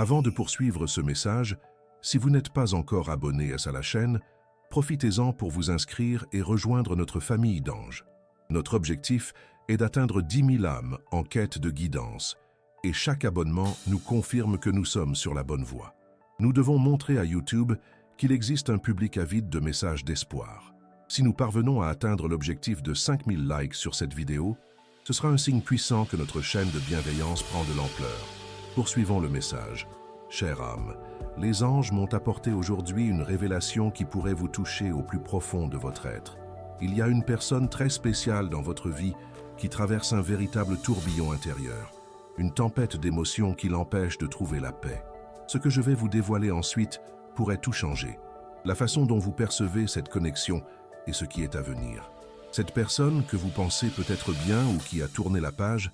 Avant de poursuivre ce message, si vous n'êtes pas encore abonné à la chaîne, profitez-en pour vous inscrire et rejoindre notre famille d'anges. Notre objectif est d'atteindre 10 000 âmes en quête de guidance, et chaque abonnement nous confirme que nous sommes sur la bonne voie. Nous devons montrer à YouTube qu'il existe un public avide de messages d'espoir. Si nous parvenons à atteindre l'objectif de 5 000 likes sur cette vidéo, ce sera un signe puissant que notre chaîne de bienveillance prend de l'ampleur. Poursuivons le message. Chère âme, les anges m'ont apporté aujourd'hui une révélation qui pourrait vous toucher au plus profond de votre être. Il y a une personne très spéciale dans votre vie qui traverse un véritable tourbillon intérieur, une tempête d'émotions qui l'empêche de trouver la paix. Ce que je vais vous dévoiler ensuite pourrait tout changer. La façon dont vous percevez cette connexion et ce qui est à venir. Cette personne que vous pensez peut-être bien ou qui a tourné la page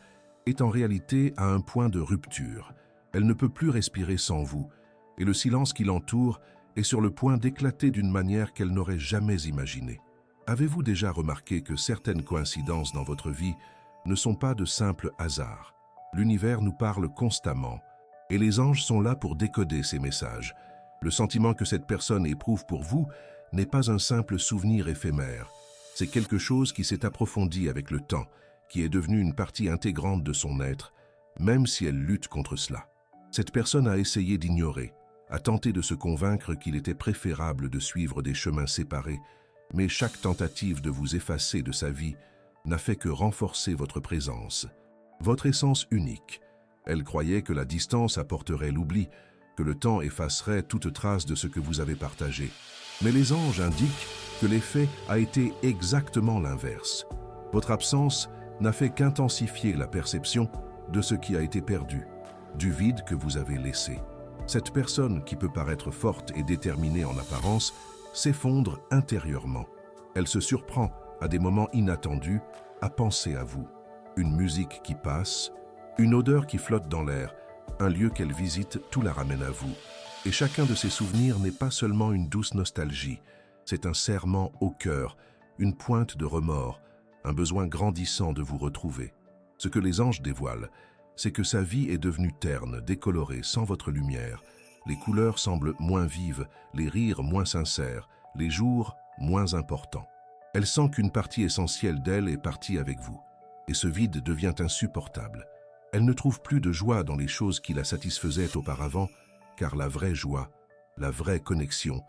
est en réalité à un point de rupture. Elle ne peut plus respirer sans vous, et le silence qui l'entoure est sur le point d'éclater d'une manière qu'elle n'aurait jamais imaginée. Avez-vous déjà remarqué que certaines coïncidences dans votre vie ne sont pas de simples hasards? L'univers nous parle constamment, et les anges sont là pour décoder ces messages. Le sentiment que cette personne éprouve pour vous n'est pas un simple souvenir éphémère. C'est quelque chose qui s'est approfondi avec le temps, qui est devenu une partie intégrante de son être, même si elle lutte contre cela. Cette personne a essayé d'ignorer, a tenté de se convaincre qu'il était préférable de suivre des chemins séparés, mais chaque tentative de vous effacer de sa vie n'a fait que renforcer votre présence, votre essence unique. Elle croyait que la distance apporterait l'oubli, que le temps effacerait toute trace de ce que vous avez partagé. Mais les anges indiquent que l'effet a été exactement l'inverse. Votre absence n'a fait qu'intensifier la perception de ce qui a été perdu, du vide que vous avez laissé. Cette personne, qui peut paraître forte et déterminée en apparence, s'effondre intérieurement. Elle se surprend, à des moments inattendus, à penser à vous. Une musique qui passe, une odeur qui flotte dans l'air, un lieu qu'elle visite, tout la ramène à vous. Et chacun de ces souvenirs n'est pas seulement une douce nostalgie, c'est un serrement au cœur, une pointe de remords, un besoin grandissant de vous retrouver. Ce que les anges dévoilent, c'est que sa vie est devenue terne, décolorée, sans votre lumière. Les couleurs semblent moins vives, les rires moins sincères, les jours moins importants. Elle sent qu'une partie essentielle d'elle est partie avec vous, et ce vide devient insupportable. Elle ne trouve plus de joie dans les choses qui la satisfaisaient auparavant, car la vraie joie, la vraie connexion,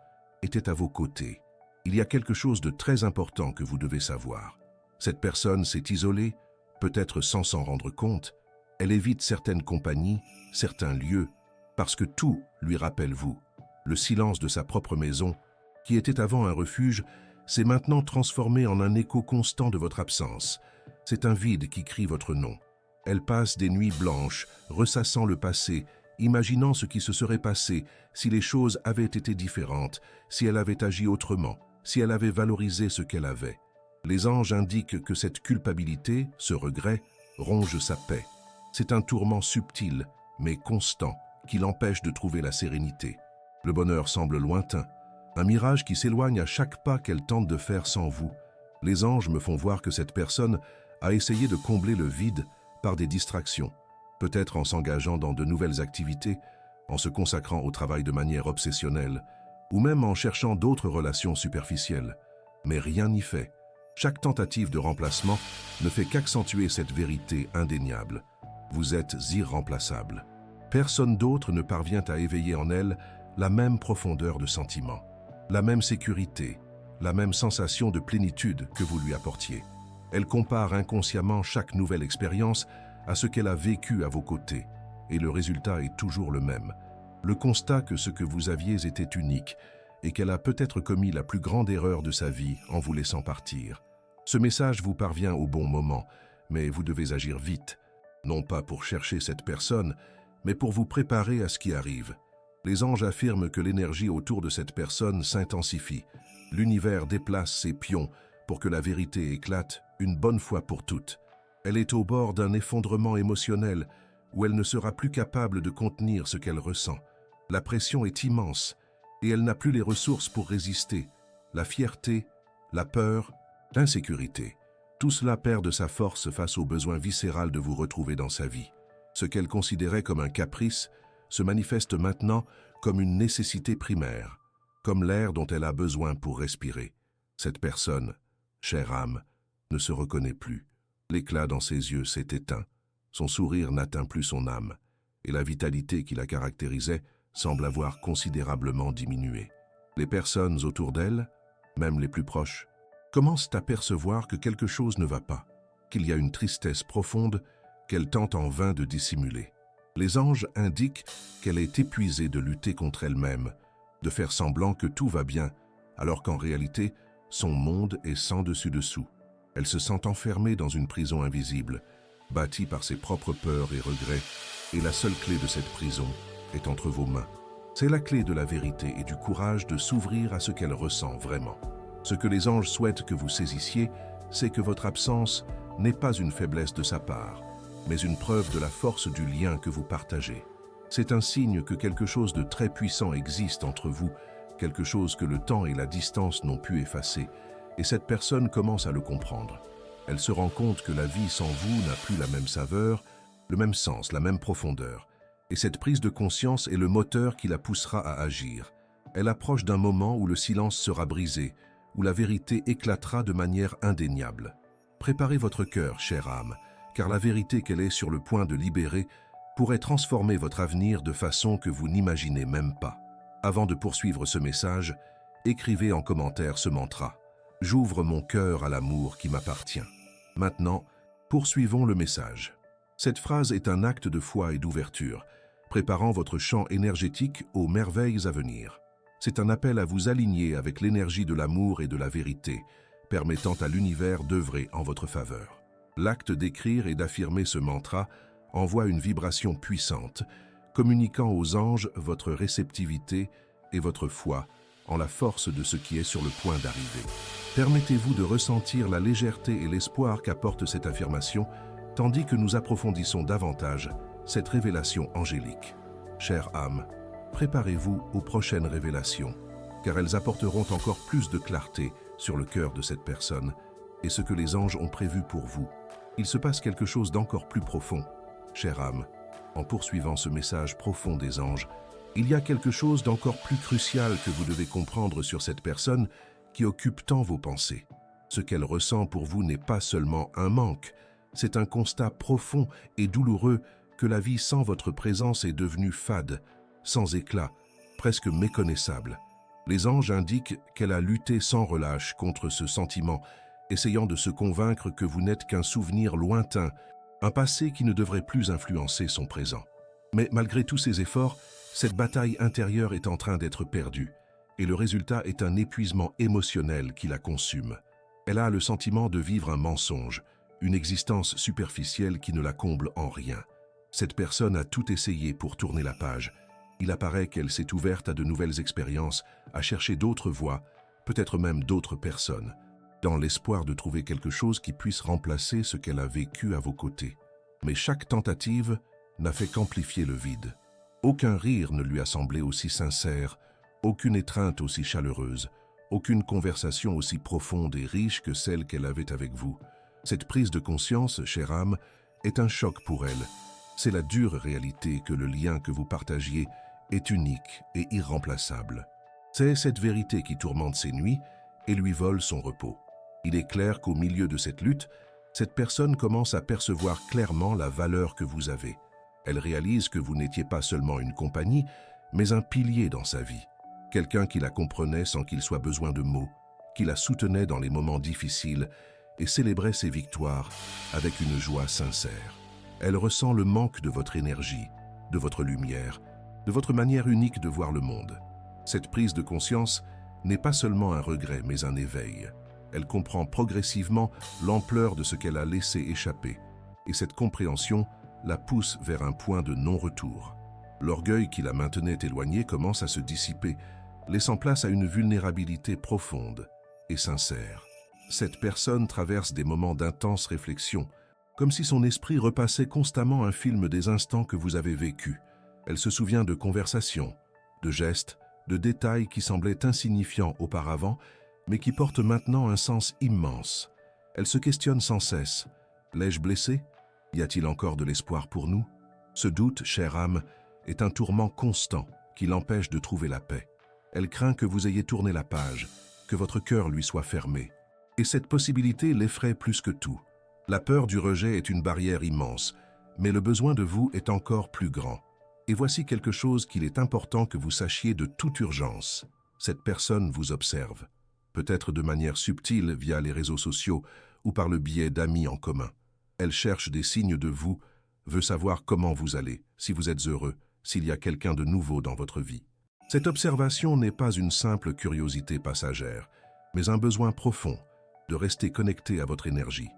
était à vos côtés. Il y a quelque chose de très important que vous devez savoir. Cette personne s'est isolée, peut-être sans s'en rendre compte. Elle évite certaines compagnies, certains lieux, parce que tout lui rappelle vous. Le silence de sa propre maison, qui était avant un refuge, s'est maintenant transformé en un écho constant de votre absence. C'est un vide qui crie votre nom. Elle passe des nuits blanches, ressassant le passé, imaginant ce qui se serait passé si les choses avaient été différentes, si elle avait agi autrement, si elle avait valorisé ce qu'elle avait. Les anges indiquent que cette culpabilité, ce regret, ronge sa paix. C'est un tourment subtil, mais constant, qui l'empêche de trouver la sérénité. Le bonheur semble lointain, un mirage qui s'éloigne à chaque pas qu'elle tente de faire sans vous. Les anges me font voir que cette personne a essayé de combler le vide par des distractions, peut-être en s'engageant dans de nouvelles activités, en se consacrant au travail de manière obsessionnelle, ou même en cherchant d'autres relations superficielles. Mais rien n'y fait. Chaque tentative de remplacement ne fait qu'accentuer cette vérité indéniable. Vous êtes irremplaçable. Personne d'autre ne parvient à éveiller en elle la même profondeur de sentiment, la même sécurité, la même sensation de plénitude que vous lui apportiez. Elle compare inconsciemment chaque nouvelle expérience à ce qu'elle a vécu à vos côtés, et le résultat est toujours le même. Le constat que ce que vous aviez était unique, et qu'elle a peut-être commis la plus grande erreur de sa vie en vous laissant partir. Ce message vous parvient au bon moment, mais vous devez agir vite, non pas pour chercher cette personne, mais pour vous préparer à ce qui arrive. Les anges affirment que l'énergie autour de cette personne s'intensifie. L'univers déplace ses pions pour que la vérité éclate une bonne fois pour toutes. Elle est au bord d'un effondrement émotionnel où elle ne sera plus capable de contenir ce qu'elle ressent. La pression est immense et elle n'a plus les ressources pour résister. La fierté, la peur, l'insécurité. Tout cela perd de sa force face au besoin viscéral de vous retrouver dans sa vie. Ce qu'elle considérait comme un caprice se manifeste maintenant comme une nécessité primaire, comme l'air dont elle a besoin pour respirer. Cette personne, chère âme, ne se reconnaît plus. L'éclat dans ses yeux s'est éteint, son sourire n'atteint plus son âme, et la vitalité qui la caractérisait semble avoir considérablement diminué. Les personnes autour d'elle, même les plus proches, commencent à percevoir que quelque chose ne va pas, qu'il y a une tristesse profonde qu'elle tente en vain de dissimuler. Les anges indiquent qu'elle est épuisée de lutter contre elle-même, de faire semblant que tout va bien, alors qu'en réalité, son monde est sans dessus-dessous. Elle se sent enfermée dans une prison invisible, bâtie par ses propres peurs et regrets, et la seule clé de cette prison est entre vos mains. C'est la clé de la vérité et du courage de s'ouvrir à ce qu'elle ressent vraiment. Ce que les anges souhaitent que vous saisissiez, c'est que votre absence n'est pas une faiblesse de sa part, mais une preuve de la force du lien que vous partagez. C'est un signe que quelque chose de très puissant existe entre vous, quelque chose que le temps et la distance n'ont pu effacer, et cette personne commence à le comprendre. Elle se rend compte que la vie sans vous n'a plus la même saveur, le même sens, la même profondeur, et cette prise de conscience est le moteur qui la poussera à agir. Elle approche d'un moment où le silence sera brisé, où la vérité éclatera de manière indéniable. Préparez votre cœur, chère âme, car la vérité qu'elle est sur le point de libérer pourrait transformer votre avenir de façon que vous n'imaginez même pas. Avant de poursuivre ce message, écrivez en commentaire ce mantra. J'ouvre mon cœur à l'amour qui m'appartient. Maintenant, poursuivons le message. Cette phrase est un acte de foi et d'ouverture, préparant votre champ énergétique aux merveilles à venir. C'est un appel à vous aligner avec l'énergie de l'amour et de la vérité, permettant à l'univers d'œuvrer en votre faveur. L'acte d'écrire et d'affirmer ce mantra envoie une vibration puissante, communiquant aux anges votre réceptivité et votre foi en la force de ce qui est sur le point d'arriver. Permettez-vous de ressentir la légèreté et l'espoir qu'apporte cette affirmation, tandis que nous approfondissons davantage cette révélation angélique. Chère âme, préparez-vous aux prochaines révélations, car elles apporteront encore plus de clarté sur le cœur de cette personne et ce que les anges ont prévu pour vous. Il se passe quelque chose d'encore plus profond. Chère âme, en poursuivant ce message profond des anges, il y a quelque chose d'encore plus crucial que vous devez comprendre sur cette personne qui occupe tant vos pensées. Ce qu'elle ressent pour vous n'est pas seulement un manque, c'est un constat profond et douloureux que la vie sans votre présence est devenue fade, sans éclat, presque méconnaissable. Les anges indiquent qu'elle a lutté sans relâche contre ce sentiment, essayant de se convaincre que vous n'êtes qu'un souvenir lointain, un passé qui ne devrait plus influencer son présent. Mais malgré tous ces efforts, cette bataille intérieure est en train d'être perdue, et le résultat est un épuisement émotionnel qui la consume. Elle a le sentiment de vivre un mensonge, une existence superficielle qui ne la comble en rien. Cette personne a tout essayé pour tourner la page. Il apparaît qu'elle s'est ouverte à de nouvelles expériences, à chercher d'autres voies, peut-être même d'autres personnes, dans l'espoir de trouver quelque chose qui puisse remplacer ce qu'elle a vécu à vos côtés. Mais chaque tentative n'a fait qu'amplifier le vide. Aucun rire ne lui a semblé aussi sincère, aucune étreinte aussi chaleureuse, aucune conversation aussi profonde et riche que celle qu'elle avait avec vous. Cette prise de conscience, chère âme, est un choc pour elle. C'est la dure réalité que le lien que vous partagiez est unique et irremplaçable. C'est cette vérité qui tourmente ses nuits et lui vole son repos. Il est clair qu'au milieu de cette lutte, cette personne commence à percevoir clairement la valeur que vous avez. Elle réalise que vous n'étiez pas seulement une compagnie, mais un pilier dans sa vie. Quelqu'un qui la comprenait sans qu'il soit besoin de mots, qui la soutenait dans les moments difficiles et célébrait ses victoires avec une joie sincère. Elle ressent le manque de votre énergie, de votre lumière, de votre manière unique de voir le monde. Cette prise de conscience n'est pas seulement un regret, mais un éveil. Elle comprend progressivement l'ampleur de ce qu'elle a laissé échapper, et cette compréhension la pousse vers un point de non-retour. L'orgueil qui la maintenait éloignée commence à se dissiper, laissant place à une vulnérabilité profonde et sincère. Cette personne traverse des moments d'intense réflexion, comme si son esprit repassait constamment un film des instants que vous avez vécus. Elle se souvient de conversations, de gestes, de détails qui semblaient insignifiants auparavant, mais qui portent maintenant un sens immense. Elle se questionne sans cesse. L'ai-je blessé ? Y a-t-il encore de l'espoir pour nous ? Ce doute, chère âme, est un tourment constant qui l'empêche de trouver la paix. Elle craint que vous ayez tourné la page, que votre cœur lui soit fermé. Et cette possibilité l'effraie plus que tout. La peur du rejet est une barrière immense, mais le besoin de vous est encore plus grand. Et voici quelque chose qu'il est important que vous sachiez de toute urgence. Cette personne vous observe, peut-être de manière subtile via les réseaux sociaux ou par le biais d'amis en commun. Elle cherche des signes de vous, veut savoir comment vous allez, si vous êtes heureux, s'il y a quelqu'un de nouveau dans votre vie. Cette observation n'est pas une simple curiosité passagère, mais un besoin profond de rester connecté à votre énergie.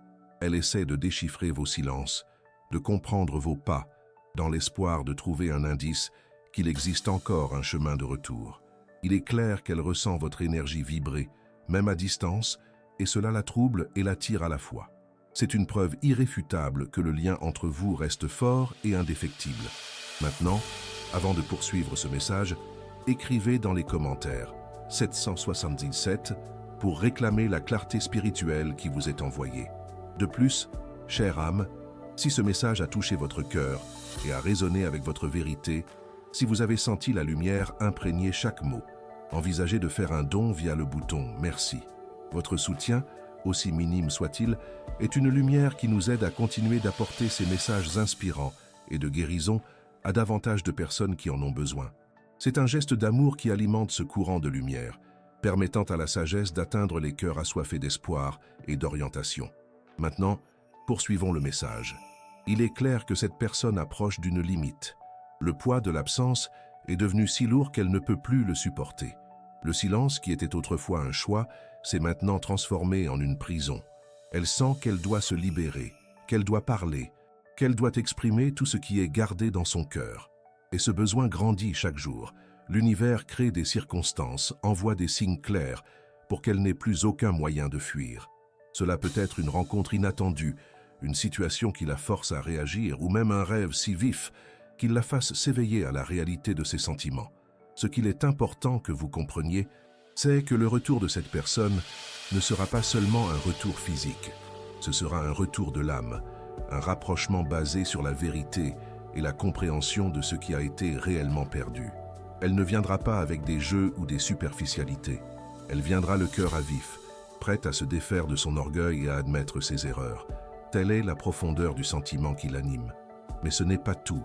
Elle essaie de déchiffrer vos silences, de comprendre vos pas, dans l'espoir de trouver un indice qu'il existe encore un chemin de retour. Il est clair qu'elle ressent votre énergie vibrer, même à distance, et cela la trouble et l'attire à la fois. C'est une preuve irréfutable que le lien entre vous reste fort et indéfectible. Maintenant, avant de poursuivre ce message, écrivez dans les commentaires 777 pour réclamer la clarté spirituelle qui vous est envoyée. De plus, chère âme, si ce message a touché votre cœur et a résonné avec votre vérité, si vous avez senti la lumière imprégner chaque mot, envisagez de faire un don via le bouton « Merci ». Votre soutien, aussi minime soit-il, est une lumière qui nous aide à continuer d'apporter ces messages inspirants et de guérison à davantage de personnes qui en ont besoin. C'est un geste d'amour qui alimente ce courant de lumière, permettant à la sagesse d'atteindre les cœurs assoiffés d'espoir et d'orientation. Maintenant, poursuivons le message. Il est clair que cette personne approche d'une limite. Le poids de l'absence est devenu si lourd qu'elle ne peut plus le supporter. Le silence, qui était autrefois un choix, s'est maintenant transformé en une prison. Elle sent qu'elle doit se libérer, qu'elle doit parler, qu'elle doit exprimer tout ce qui est gardé dans son cœur. Et ce besoin grandit chaque jour. L'univers crée des circonstances, envoie des signes clairs pour qu'elle n'ait plus aucun moyen de fuir. Cela peut être une rencontre inattendue, une situation qui la force à réagir ou même un rêve si vif qu'il la fasse s'éveiller à la réalité de ses sentiments. Ce qu'il est important que vous compreniez, c'est que le retour de cette personne ne sera pas seulement un retour physique. Ce sera un retour de l'âme, un rapprochement basé sur la vérité et la compréhension de ce qui a été réellement perdu. Elle ne viendra pas avec des jeux ou des superficialités. Elle viendra le cœur à vif, prête à se défaire de son orgueil et à admettre ses erreurs. Telle est la profondeur du sentiment qui l'anime. Mais ce n'est pas tout.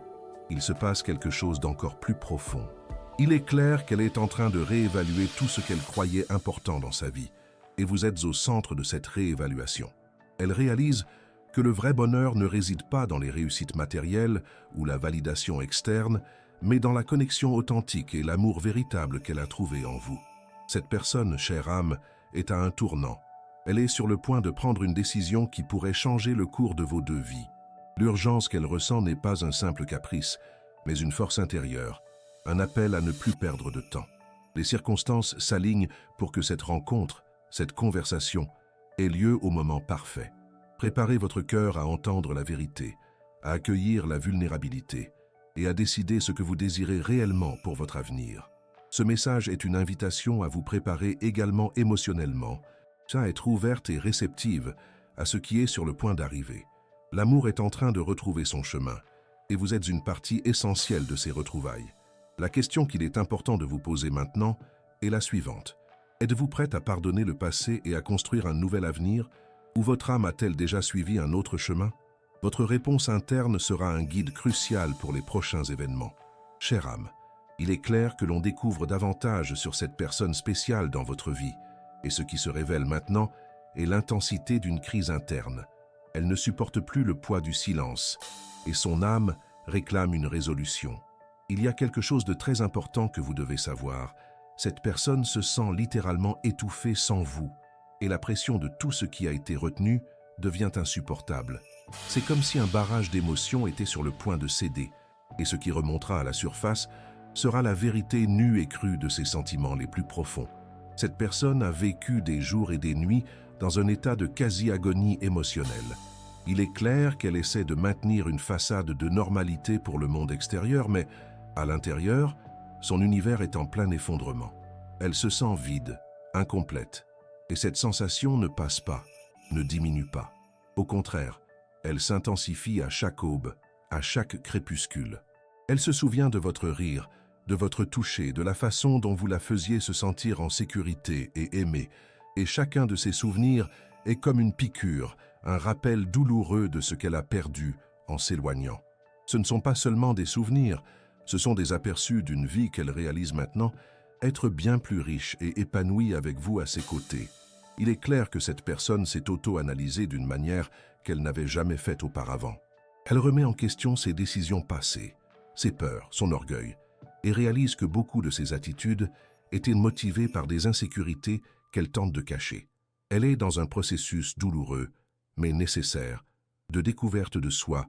Il se passe quelque chose d'encore plus profond. Il est clair qu'elle est en train de réévaluer tout ce qu'elle croyait important dans sa vie, et vous êtes au centre de cette réévaluation. Elle réalise que le vrai bonheur ne réside pas dans les réussites matérielles ou la validation externe, mais dans la connexion authentique et l'amour véritable qu'elle a trouvé en vous. Cette personne, chère âme, est à un tournant. Elle est sur le point de prendre une décision qui pourrait changer le cours de vos deux vies. L'urgence qu'elle ressent n'est pas un simple caprice, mais une force intérieure, un appel à ne plus perdre de temps. Les circonstances s'alignent pour que cette rencontre, cette conversation, ait lieu au moment parfait. Préparez votre cœur à entendre la vérité, à accueillir la vulnérabilité et à décider ce que vous désirez réellement pour votre avenir. Ce message est une invitation à vous préparer également émotionnellement, à être ouverte et réceptive à ce qui est sur le point d'arriver. L'amour est en train de retrouver son chemin, et vous êtes une partie essentielle de ces retrouvailles. La question qu'il est important de vous poser maintenant est la suivante. Êtes-vous prête à pardonner le passé et à construire un nouvel avenir, ou votre âme a-t-elle déjà suivi un autre chemin? Votre réponse interne sera un guide crucial pour les prochains événements. Chère âme, il est clair que l'on découvre davantage sur cette personne spéciale dans votre vie, et ce qui se révèle maintenant est l'intensité d'une crise interne. Elle ne supporte plus le poids du silence, et son âme réclame une résolution. Il y a quelque chose de très important que vous devez savoir. Cette personne se sent littéralement étouffée sans vous, et la pression de tout ce qui a été retenu devient insupportable. C'est comme si un barrage d'émotions était sur le point de céder, et ce qui remontera à la surface sera la vérité nue et crue de ses sentiments les plus profonds. Cette personne a vécu des jours et des nuits dans un état de quasi-agonie émotionnelle. Il est clair qu'elle essaie de maintenir une façade de normalité pour le monde extérieur, mais à l'intérieur, son univers est en plein effondrement. Elle se sent vide, incomplète, et cette sensation ne passe pas, ne diminue pas. Au contraire, elle s'intensifie à chaque aube, à chaque crépuscule. Elle se souvient de votre rire, de votre toucher, de la façon dont vous la faisiez se sentir en sécurité et aimée, et chacun de ces souvenirs est comme une piqûre, un rappel douloureux de ce qu'elle a perdu en s'éloignant. Ce ne sont pas seulement des souvenirs, ce sont des aperçus d'une vie qu'elle réalise maintenant, être bien plus riche et épanouie avec vous à ses côtés. Il est clair que cette personne s'est auto-analysée d'une manière qu'elle n'avait jamais faite auparavant. Elle remet en question ses décisions passées, ses peurs, son orgueil, et réalise que beaucoup de ses attitudes étaient motivées par des insécurités qu'elle tente de cacher. Elle est dans un processus douloureux, mais nécessaire, de découverte de soi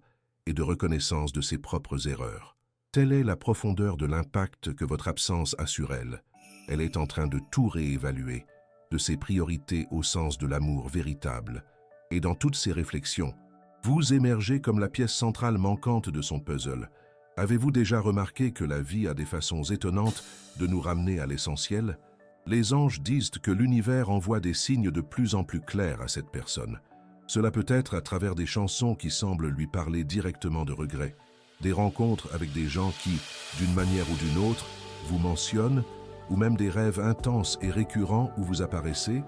et de reconnaissance de ses propres erreurs. Telle est la profondeur de l'impact que votre absence a sur elle. Elle est en train de tout réévaluer, de ses priorités au sens de l'amour véritable. Et dans toutes ses réflexions, vous émergez comme la pièce centrale manquante de son puzzle. Avez-vous déjà remarqué que la vie a des façons étonnantes de nous ramener à l'essentiel? Les anges disent que l'univers envoie des signes de plus en plus clairs à cette personne. Cela peut être à travers des chansons qui semblent lui parler directement de regrets, des rencontres avec des gens qui, d'une manière ou d'une autre, vous mentionnent, ou même des rêves intenses et récurrents où vous apparaissez,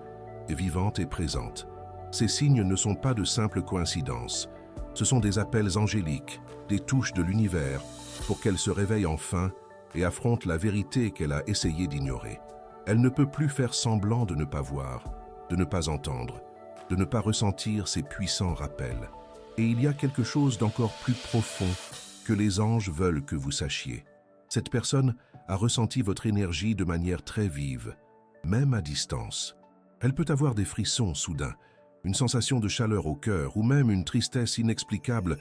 vivante et présente. Ces signes ne sont pas de simples coïncidences. Ce sont des appels angéliques, des touches de l'univers, pour qu'elle se réveille enfin et affronte la vérité qu'elle a essayé d'ignorer. Elle ne peut plus faire semblant de ne pas voir, de ne pas entendre, de ne pas ressentir ces puissants rappels. Et il y a quelque chose d'encore plus profond que les anges veulent que vous sachiez. Cette personne a ressenti votre énergie de manière très vive, même à distance. Elle peut avoir des frissons soudains, une sensation de chaleur au cœur ou même une tristesse inexplicable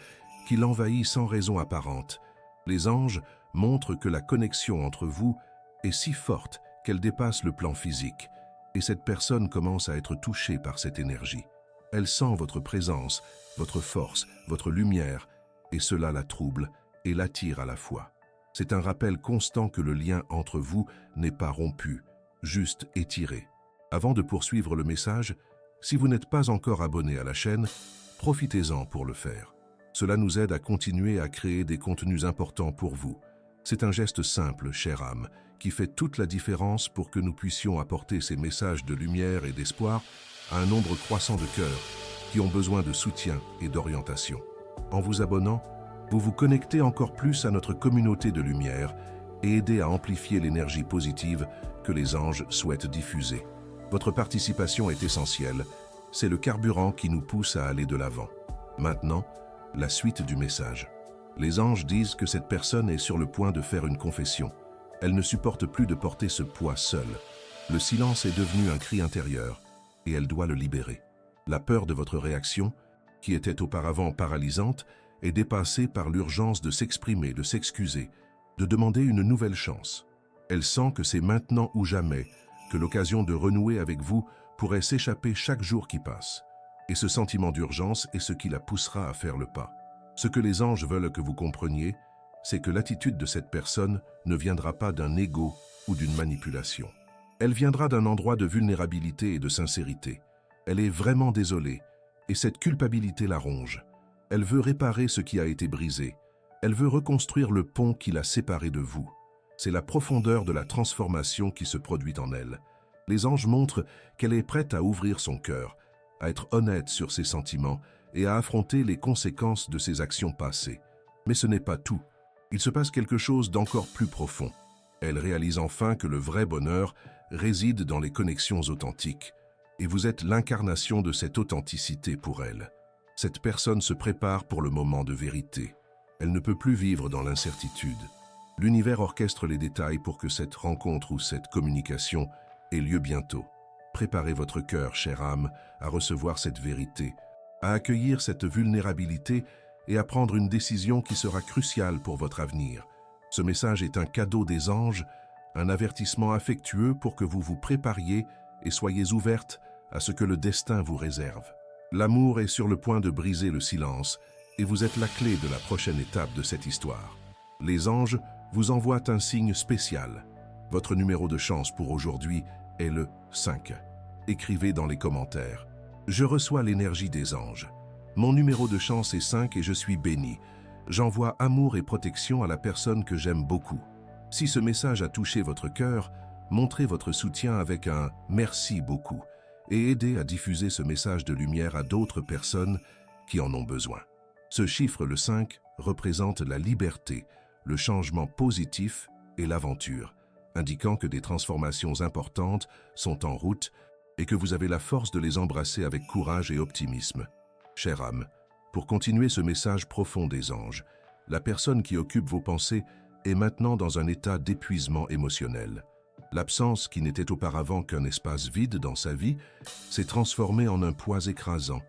qui l'envahit sans raison apparente. Les anges montrent que la connexion entre vous est si forte qu'elle dépasse le plan physique, et cette personne commence à être touchée par cette énergie. Elle sent votre présence, votre force, votre lumière, et cela la trouble et l'attire à la fois. C'est un rappel constant que le lien entre vous n'est pas rompu, juste étiré. Avant de poursuivre le message, si vous n'êtes pas encore abonné à la chaîne, profitez-en pour le faire. Cela nous aide à continuer à créer des contenus importants pour vous. C'est un geste simple, chère âme, qui fait toute la différence pour que nous puissions apporter ces messages de lumière et d'espoir à un nombre croissant de cœurs qui ont besoin de soutien et d'orientation. En vous abonnant, vous vous connectez encore plus à notre communauté de lumière et aidez à amplifier l'énergie positive que les anges souhaitent diffuser. Votre participation est essentielle, c'est le carburant qui nous pousse à aller de l'avant. Maintenant, la suite du message. Les anges disent que cette personne est sur le point de faire une confession. Elle ne supporte plus de porter ce poids seule. Le silence est devenu un cri intérieur et elle doit le libérer. La peur de votre réaction, qui était auparavant paralysante, est dépassée par l'urgence de s'exprimer, de s'excuser, de demander une nouvelle chance. Elle sent que c'est maintenant ou jamais que l'occasion de renouer avec vous pourrait s'échapper chaque jour qui passe. Et ce sentiment d'urgence est ce qui la poussera à faire le pas. Ce que les anges veulent que vous compreniez, c'est que l'attitude de cette personne ne viendra pas d'un ego ou d'une manipulation. Elle viendra d'un endroit de vulnérabilité et de sincérité. Elle est vraiment désolée, et cette culpabilité la ronge. Elle veut réparer ce qui a été brisé. Elle veut reconstruire le pont qui l'a séparée de vous. C'est la profondeur de la transformation qui se produit en elle. Les anges montrent qu'elle est prête à ouvrir son cœur, à être honnête sur ses sentiments et à affronter les conséquences de ses actions passées. Mais ce n'est pas tout. Il se passe quelque chose d'encore plus profond. Elle réalise enfin que le vrai bonheur réside dans les connexions authentiques. Et vous êtes l'incarnation de cette authenticité pour elle. Cette personne se prépare pour le moment de vérité. Elle ne peut plus vivre dans l'incertitude. L'univers orchestre les détails pour que cette rencontre ou cette communication ait lieu bientôt. Préparez votre cœur, chère âme, à recevoir cette vérité, à accueillir cette vulnérabilité et à prendre une décision qui sera cruciale pour votre avenir. Ce message est un cadeau des anges, un avertissement affectueux pour que vous vous prépariez et soyez ouverte à ce que le destin vous réserve. L'amour est sur le point de briser le silence et vous êtes la clé de la prochaine étape de cette histoire. Les anges vous envoient un signe spécial. Votre numéro de chance pour aujourd'hui est le 5. Écrivez dans les commentaires. Je reçois l'énergie des anges. Mon numéro de chance est 5 et je suis béni. J'envoie amour et protection à la personne que j'aime beaucoup. Si ce message a touché votre cœur, montrez votre soutien avec un « merci beaucoup » et aidez à diffuser ce message de lumière à d'autres personnes qui en ont besoin. Ce chiffre, le 5, représente la liberté, le changement positif et l'aventure, indiquant que des transformations importantes sont en route et que vous avez la force de les embrasser avec courage et optimisme. Chère âme, pour continuer ce message profond des anges, la personne qui occupe vos pensées est maintenant dans un état d'épuisement émotionnel. L'absence, qui n'était auparavant qu'un espace vide dans sa vie, s'est transformée en un poids écrasant,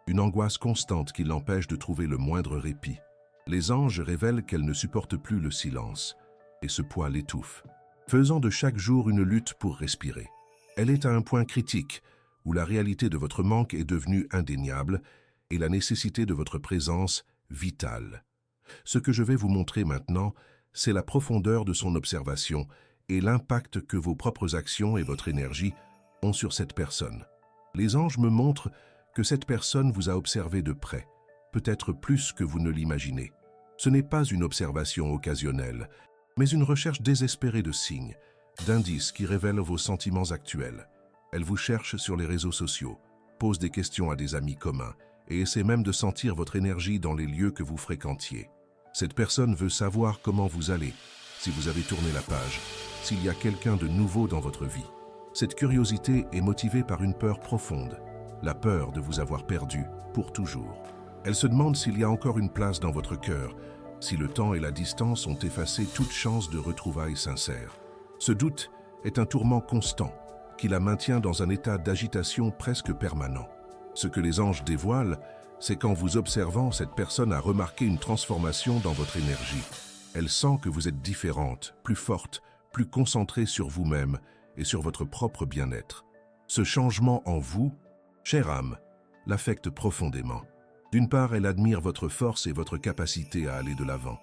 une angoisse constante qui l'empêche de trouver le moindre répit. Les anges révèlent qu'elle ne supporte plus le silence, et ce poids l'étouffe, faisant de chaque jour une lutte pour respirer. Elle est à un point critique, où la réalité de votre manque est devenue indéniable, et la nécessité de votre présence vitale. Ce que je vais vous montrer maintenant, c'est la profondeur de son observation et l'impact que vos propres actions et votre énergie ont sur cette personne. Les anges me montrent que cette personne vous a observé de près, peut-être plus que vous ne l'imaginez. Ce n'est pas une observation occasionnelle, mais une recherche désespérée de signes, d'indices qui révèlent vos sentiments actuels. Elle vous cherche sur les réseaux sociaux, pose des questions à des amis communs et essaie même de sentir votre énergie dans les lieux que vous fréquentiez. Cette personne veut savoir comment vous allez, si vous avez tourné la page, s'il y a quelqu'un de nouveau dans votre vie. Cette curiosité est motivée par une peur profonde, la peur de vous avoir perdu pour toujours. Elle se demande s'il y a encore une place dans votre cœur, si le temps et la distance ont effacé toute chance de retrouvailles sincères. Ce doute est un tourment constant qui la maintient dans un état d'agitation presque permanent. Ce que les anges dévoilent, c'est qu'en vous observant, cette personne a remarqué une transformation dans votre énergie. Elle sent que vous êtes différente, plus forte, plus concentrée sur vous-même et sur votre propre bien-être. Ce changement en vous, chère âme, l'affecte profondément. D'une part, elle admire votre force et votre capacité à aller de l'avant.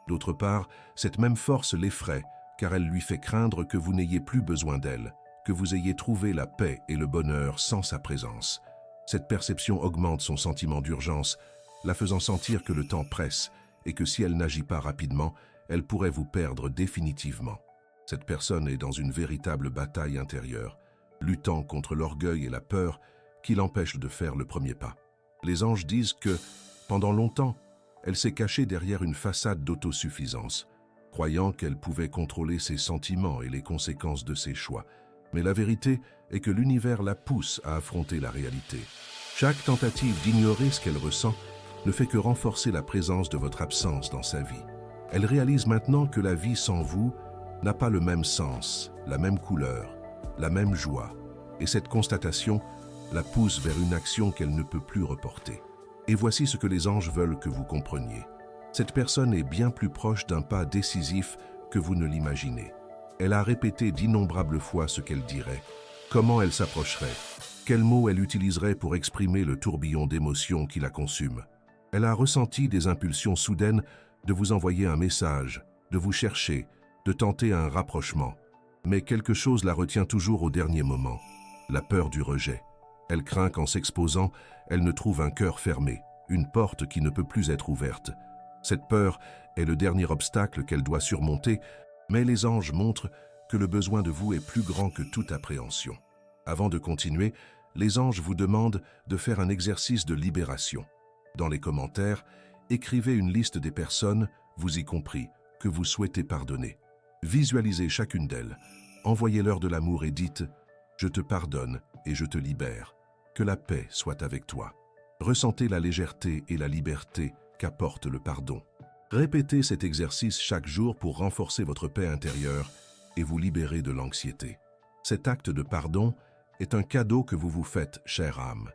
D'autre part, cette même force l'effraie, car elle lui fait craindre que vous n'ayez plus besoin d'elle, que vous ayez trouvé la paix et le bonheur sans sa présence. Cette perception augmente son sentiment d'urgence, la faisant sentir que le temps presse et que si elle n'agit pas rapidement, elle pourrait vous perdre définitivement. Cette personne est dans une véritable bataille intérieure, luttant contre l'orgueil et la peur qui l'empêchent de faire le premier pas. Les anges disent que, pendant longtemps, elle s'est cachée derrière une façade d'autosuffisance, croyant qu'elle pouvait contrôler ses sentiments et les conséquences de ses choix. Mais la vérité est que l'univers la pousse à affronter la réalité. Chaque tentative d'ignorer ce qu'elle ressent ne fait que renforcer la présence de votre absence dans sa vie. Elle réalise maintenant que la vie sans vous n'a pas le même sens, la même couleur, la même joie. Et cette constatation la pousse vers une action qu'elle ne peut plus reporter. Et voici ce que les anges veulent que vous compreniez. Cette personne est bien plus proche d'un pas décisif que vous ne l'imaginez. Elle a répété d'innombrables fois ce qu'elle dirait, comment elle s'approcherait, quels mots elle utiliserait pour exprimer le tourbillon d'émotions qui la consume. Elle a ressenti des impulsions soudaines de vous envoyer un message, de vous chercher, de tenter un rapprochement. Mais quelque chose la retient toujours au dernier moment, la peur du rejet. Elle craint qu'en s'exposant, elle ne trouve un cœur fermé, une porte qui ne peut plus être ouverte. Cette peur est le dernier obstacle qu'elle doit surmonter, mais les anges montrent que le besoin de vous est plus grand que toute appréhension. Avant de continuer, les anges vous demandent de faire un exercice de libération. Dans les commentaires, écrivez une liste des personnes, vous y compris, que vous souhaitez pardonner. Visualisez chacune d'elles, envoyez-leur de l'amour et dites « Je te pardonne et je te libère. Que la paix soit avec toi. » Ressentez la légèreté et la liberté qu'apporte le pardon. Répétez cet exercice chaque jour pour renforcer votre paix intérieure et vous libérer de l'anxiété. Cet acte de pardon est un cadeau que vous vous faites, chère âme.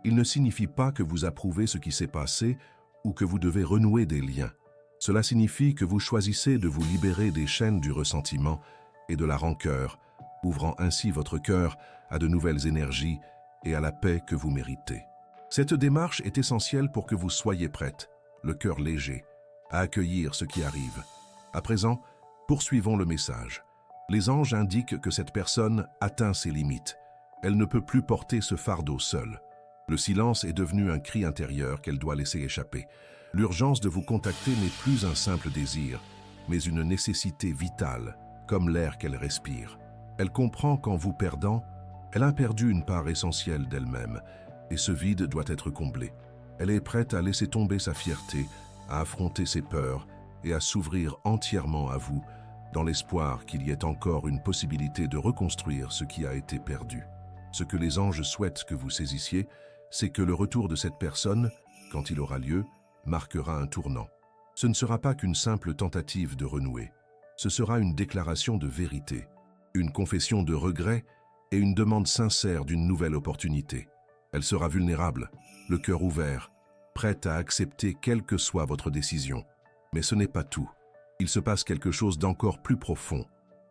Il ne signifie pas que vous approuvez ce qui s'est passé ou que vous devez renouer des liens. Cela signifie que vous choisissez de vous libérer des chaînes du ressentiment et de la rancœur, ouvrant ainsi votre cœur à de nouvelles énergies et à la paix que vous méritez. Cette démarche est essentielle pour que vous soyez prête, le cœur léger, à accueillir ce qui arrive. À présent, poursuivons le message. Les anges indiquent que cette personne atteint ses limites. Elle ne peut plus porter ce fardeau seule. Le silence est devenu un cri intérieur qu'elle doit laisser échapper. L'urgence de vous contacter n'est plus un simple désir, mais une nécessité vitale, comme l'air qu'elle respire. Elle comprend qu'en vous perdant, elle a perdu une part essentielle d'elle-même, et ce vide doit être comblé. Elle est prête à laisser tomber sa fierté, à affronter ses peurs et à s'ouvrir entièrement à vous, dans l'espoir qu'il y ait encore une possibilité de reconstruire ce qui a été perdu. Ce que les anges souhaitent que vous saisissiez, c'est que le retour de cette personne, quand il aura lieu, marquera un tournant. Ce ne sera pas qu'une simple tentative de renouer. Ce sera une déclaration de vérité, une confession de regret et une demande sincère d'une nouvelle opportunité. Elle sera vulnérable, le cœur ouvert, prête à accepter quelle que soit votre décision. Mais ce n'est pas tout. Il se passe quelque chose d'encore plus profond.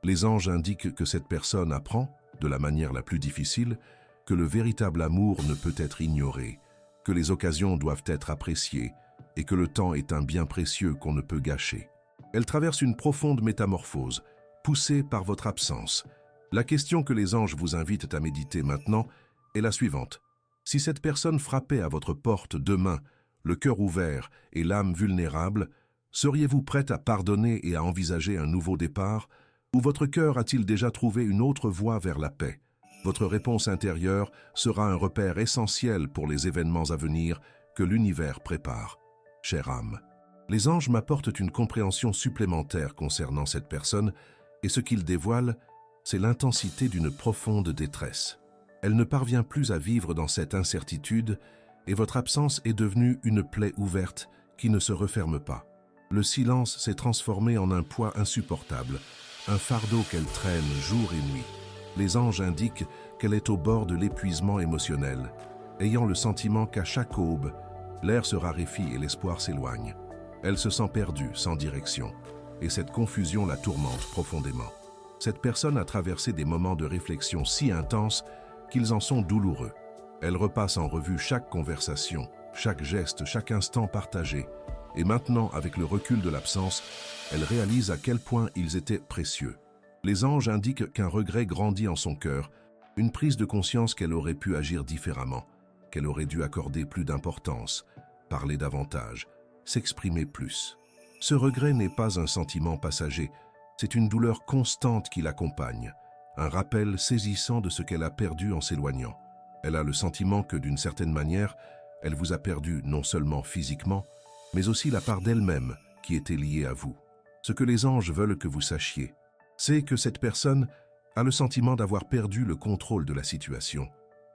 Les anges indiquent que cette personne apprend, de la manière la plus difficile, que le véritable amour ne peut être ignoré, que les occasions doivent être appréciées et que le temps est un bien précieux qu'on ne peut gâcher. Elle traverse une profonde métamorphose, poussée par votre absence. La question que les anges vous invitent à méditer maintenant est la suivante. Si cette personne frappait à votre porte demain, le cœur ouvert et l'âme vulnérable, seriez-vous prête à pardonner et à envisager un nouveau départ, ou votre cœur a-t-il déjà trouvé une autre voie vers la paix? Votre réponse intérieure sera un repère essentiel pour les événements à venir que l'univers prépare. Chère âme, les anges m'apportent une compréhension supplémentaire concernant cette personne, et ce qu'ils dévoilent, c'est l'intensité d'une profonde détresse. Elle ne parvient plus à vivre dans cette incertitude, et votre absence est devenue une plaie ouverte qui ne se referme pas. Le silence s'est transformé en un poids insupportable, un fardeau qu'elle traîne jour et nuit. Les anges indiquent qu'elle est au bord de l'épuisement émotionnel, ayant le sentiment qu'à chaque aube, l'air se raréfie et l'espoir s'éloigne. Elle se sent perdue, sans direction, et cette confusion la tourmente profondément. Cette personne a traversé des moments de réflexion si intenses qu'ils en sont douloureux. Elle repasse en revue chaque conversation, chaque geste, chaque instant partagé, et maintenant, avec le recul de l'absence, elle réalise à quel point ils étaient précieux. Les anges indiquent qu'un regret grandit en son cœur, une prise de conscience qu'elle aurait pu agir différemment, qu'elle aurait dû accorder plus d'importance, parler davantage, s'exprimer plus. Ce regret n'est pas un sentiment passager, c'est une douleur constante qui l'accompagne, un rappel saisissant de ce qu'elle a perdu en s'éloignant. Elle a le sentiment que, d'une certaine manière, elle vous a perdu non seulement physiquement, mais aussi la part d'elle-même qui était liée à vous. Ce que les anges veulent que vous sachiez, c'est que cette personne a le sentiment d'avoir perdu le contrôle de la situation.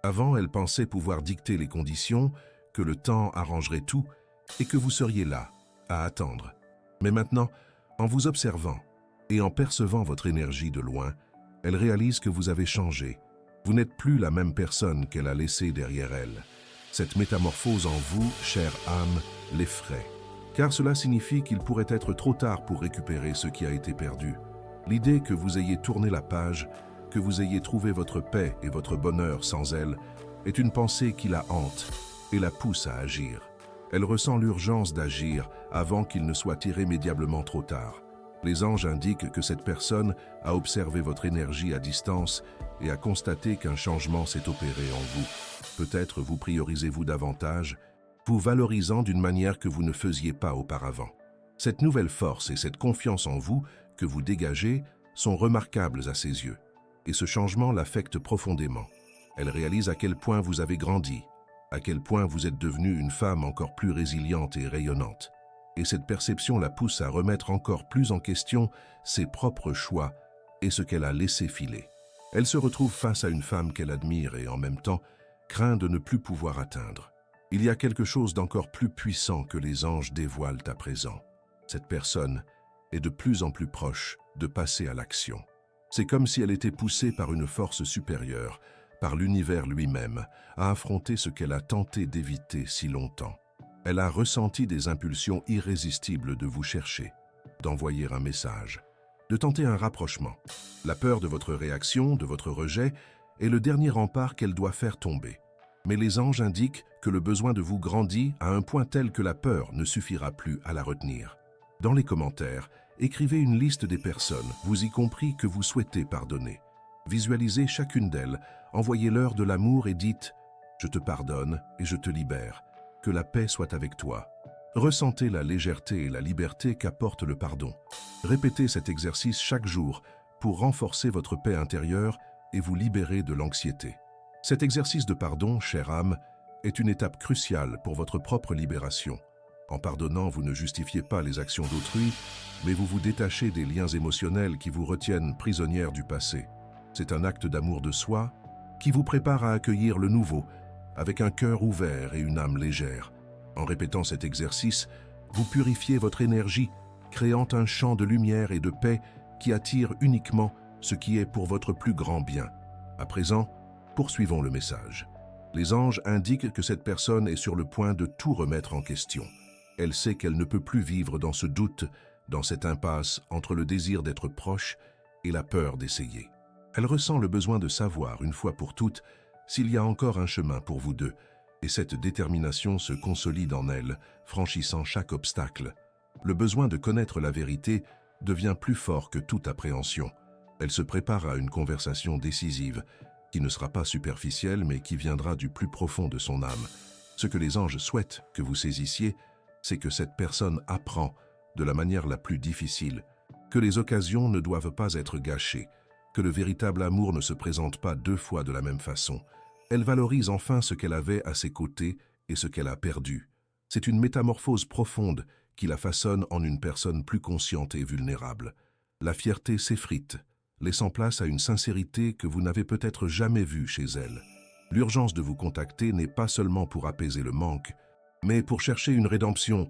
Avant, elle pensait pouvoir dicter les conditions, que le temps arrangerait tout et que vous seriez là, à attendre. Mais maintenant, en vous observant et en percevant votre énergie de loin, elle réalise que vous avez changé. Vous n'êtes plus la même personne qu'elle a laissée derrière elle. Cette métamorphose en vous, chère âme, l'effraie. Car cela signifie qu'il pourrait être trop tard pour récupérer ce qui a été perdu. L'idée que vous ayez tourné la page, que vous ayez trouvé votre paix et votre bonheur sans elle, est une pensée qui la hante et la pousse à agir. Elle ressent l'urgence d'agir avant qu'il ne soit irrémédiablement trop tard. Les anges indiquent que cette personne a observé votre énergie à distance et a constaté qu'un changement s'est opéré en vous. Peut-être vous priorisez-vous davantage, vous valorisant d'une manière que vous ne faisiez pas auparavant. Cette nouvelle force et cette confiance en vous que vous dégagez sont remarquables à ses yeux, et ce changement l'affecte profondément. Elle réalise à quel point vous avez grandi, à quel point vous êtes devenue une femme encore plus résiliente et rayonnante. Et cette perception la pousse à remettre encore plus en question ses propres choix et ce qu'elle a laissé filer. Elle se retrouve face à une femme qu'elle admire et en même temps craint de ne plus pouvoir atteindre. Il y a quelque chose d'encore plus puissant que les anges dévoilent à présent. Cette personne est de plus en plus proche de passer à l'action. C'est comme si elle était poussée par une force supérieure, par l'univers lui-même, à affronter ce qu'elle a tenté d'éviter si longtemps. Elle a ressenti des impulsions irrésistibles de vous chercher, d'envoyer un message, de tenter un rapprochement. La peur de votre réaction, de votre rejet, est le dernier rempart qu'elle doit faire tomber. Mais les anges indiquent que le besoin de vous grandit à un point tel que la peur ne suffira plus à la retenir. Dans les commentaires, écrivez une liste des personnes, vous y compris, que vous souhaitez pardonner. Visualisez chacune d'elles, envoyez-leur de l'amour et dites « Je te pardonne et je te libère. Que la paix soit avec toi. » Ressentez la légèreté et la liberté qu'apporte le pardon. Répétez cet exercice chaque jour pour renforcer votre paix intérieure et vous libérer de l'anxiété. Cet exercice de pardon, chère âme, est une étape cruciale pour votre propre libération. En pardonnant, vous ne justifiez pas les actions d'autrui, mais vous vous détachez des liens émotionnels qui vous retiennent prisonnière du passé. C'est un acte d'amour de soi qui vous prépare à accueillir le nouveau, avec un cœur ouvert et une âme légère. En répétant cet exercice, vous purifiez votre énergie, créant un champ de lumière et de paix qui attire uniquement ce qui est pour votre plus grand bien. À présent, poursuivons le message. Les anges indiquent que cette personne est sur le point de tout remettre en question. Elle sait qu'elle ne peut plus vivre dans ce doute, dans cette impasse entre le désir d'être proche et la peur d'essayer. Elle ressent le besoin de savoir, une fois pour toutes, s'il y a encore un chemin pour vous deux, et cette détermination se consolide en elle, franchissant chaque obstacle. Le besoin de connaître la vérité devient plus fort que toute appréhension. Elle se prépare à une conversation décisive, qui ne sera pas superficielle, mais qui viendra du plus profond de son âme. Ce que les anges souhaitent que vous saisissiez, c'est que cette personne apprend de la manière la plus difficile, que les occasions ne doivent pas être gâchées, que le véritable amour ne se présente pas deux fois de la même façon. Elle valorise enfin ce qu'elle avait à ses côtés et ce qu'elle a perdu. C'est une métamorphose profonde qui la façonne en une personne plus consciente et vulnérable. La fierté s'effrite, laissant place à une sincérité que vous n'avez peut-être jamais vue chez elle. L'urgence de vous contacter n'est pas seulement pour apaiser le manque, mais pour chercher une rédemption,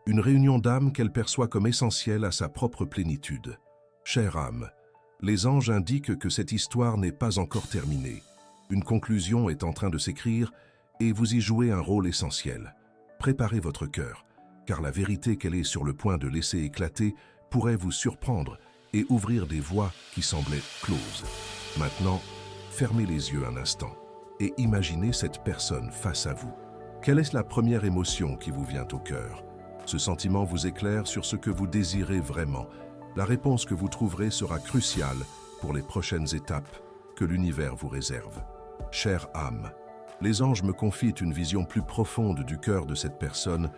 une réunion d'âme qu'elle perçoit comme essentielle à sa propre plénitude. Chère âme, les anges indiquent que cette histoire n'est pas encore terminée. Une conclusion est en train de s'écrire et vous y jouez un rôle essentiel. Préparez votre cœur, car la vérité qu'elle est sur le point de laisser éclater pourrait vous surprendre et ouvrir des voies qui semblaient closes. Maintenant, fermez les yeux un instant et imaginez cette personne face à vous. Quelle est la première émotion qui vous vient au cœur? Ce sentiment vous éclaire sur ce que vous désirez vraiment. La réponse que vous trouverez sera cruciale pour les prochaines étapes que l'univers vous réserve. Chère âme, les anges me confient une vision plus profonde du cœur de cette personne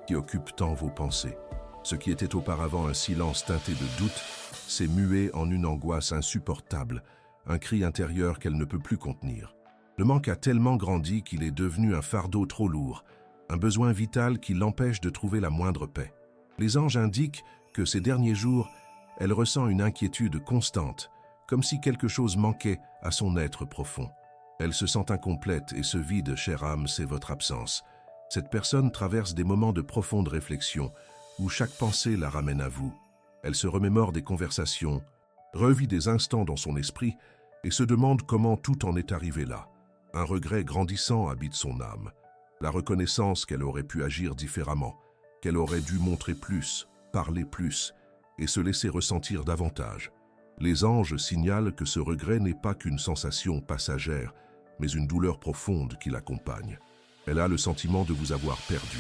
qui occupe tant vos pensées. Ce qui était auparavant un silence teinté de doute s'est mué en une angoisse insupportable, un cri intérieur qu'elle ne peut plus contenir. Le manque a tellement grandi qu'il est devenu un fardeau trop lourd, un besoin vital qui l'empêche de trouver la moindre paix. Les anges indiquent que ces derniers jours, elle ressent une inquiétude constante, comme si quelque chose manquait à son être profond. Elle se sent incomplète et ce vide, chère âme, c'est votre absence. Cette personne traverse des moments de profonde réflexion, où chaque pensée la ramène à vous. Elle se remémore des conversations, revit des instants dans son esprit et se demande comment tout en est arrivé là. Un regret grandissant habite son âme. La reconnaissance qu'elle aurait pu agir différemment, qu'elle aurait dû montrer plus, parler plus et se laisser ressentir davantage. Les anges signalent que ce regret n'est pas qu'une sensation passagère, mais une douleur profonde qui l'accompagne. Elle a le sentiment de vous avoir perdu,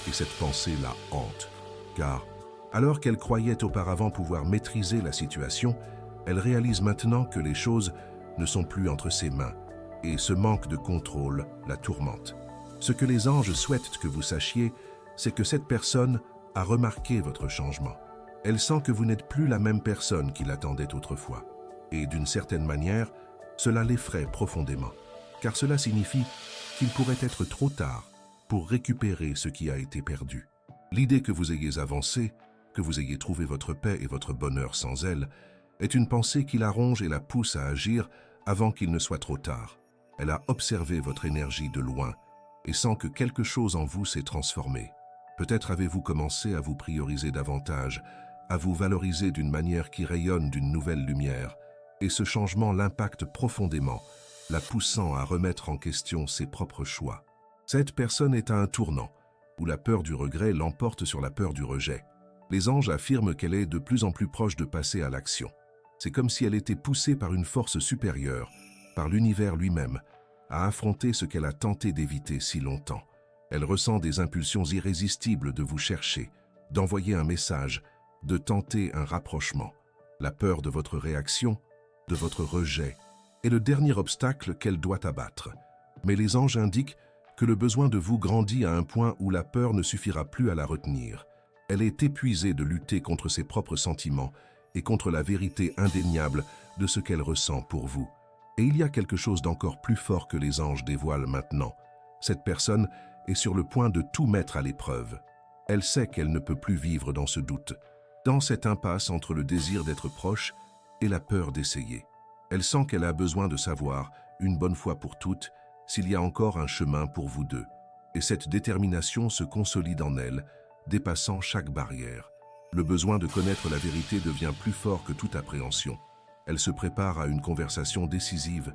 et cette pensée la hante. Car, alors qu'elle croyait auparavant pouvoir maîtriser la situation, elle réalise maintenant que les choses ne sont plus entre ses mains, et ce manque de contrôle la tourmente. Ce que les anges souhaitent que vous sachiez, c'est que cette personne a remarqué votre changement. Elle sent que vous n'êtes plus la même personne qui l'attendait autrefois. Et d'une certaine manière, cela l'effraie profondément, car cela signifie qu'il pourrait être trop tard pour récupérer ce qui a été perdu. L'idée que vous ayez avancé, que vous ayez trouvé votre paix et votre bonheur sans elle, est une pensée qui la ronge et la pousse à agir avant qu'il ne soit trop tard. Elle a observé votre énergie de loin et sent que quelque chose en vous s'est transformé. Peut-être avez-vous commencé à vous prioriser davantage, à vous valoriser d'une manière qui rayonne d'une nouvelle lumière, et ce changement l'impacte profondément, la poussant à remettre en question ses propres choix. Cette personne est à un tournant, où la peur du regret l'emporte sur la peur du rejet. Les anges affirment qu'elle est de plus en plus proche de passer à l'action. C'est comme si elle était poussée par une force supérieure, par l'univers lui-même, à affronter ce qu'elle a tenté d'éviter si longtemps. Elle ressent des impulsions irrésistibles de vous chercher, d'envoyer un message, de tenter un rapprochement. La peur de votre réaction, de votre rejet, est le dernier obstacle qu'elle doit abattre. Mais les anges indiquent que le besoin de vous grandit à un point où la peur ne suffira plus à la retenir. Elle est épuisée de lutter contre ses propres sentiments et contre la vérité indéniable de ce qu'elle ressent pour vous. Et il y a quelque chose d'encore plus fort que les anges dévoilent maintenant. Cette personne est sur le point de tout mettre à l'épreuve. Elle sait qu'elle ne peut plus vivre dans ce doute, dans cette impasse entre le désir d'être proche et la peur d'essayer. Elle sent qu'elle a besoin de savoir, une bonne fois pour toutes, s'il y a encore un chemin pour vous deux. Et cette détermination se consolide en elle, dépassant chaque barrière. Le besoin de connaître la vérité devient plus fort que toute appréhension. Elle se prépare à une conversation décisive,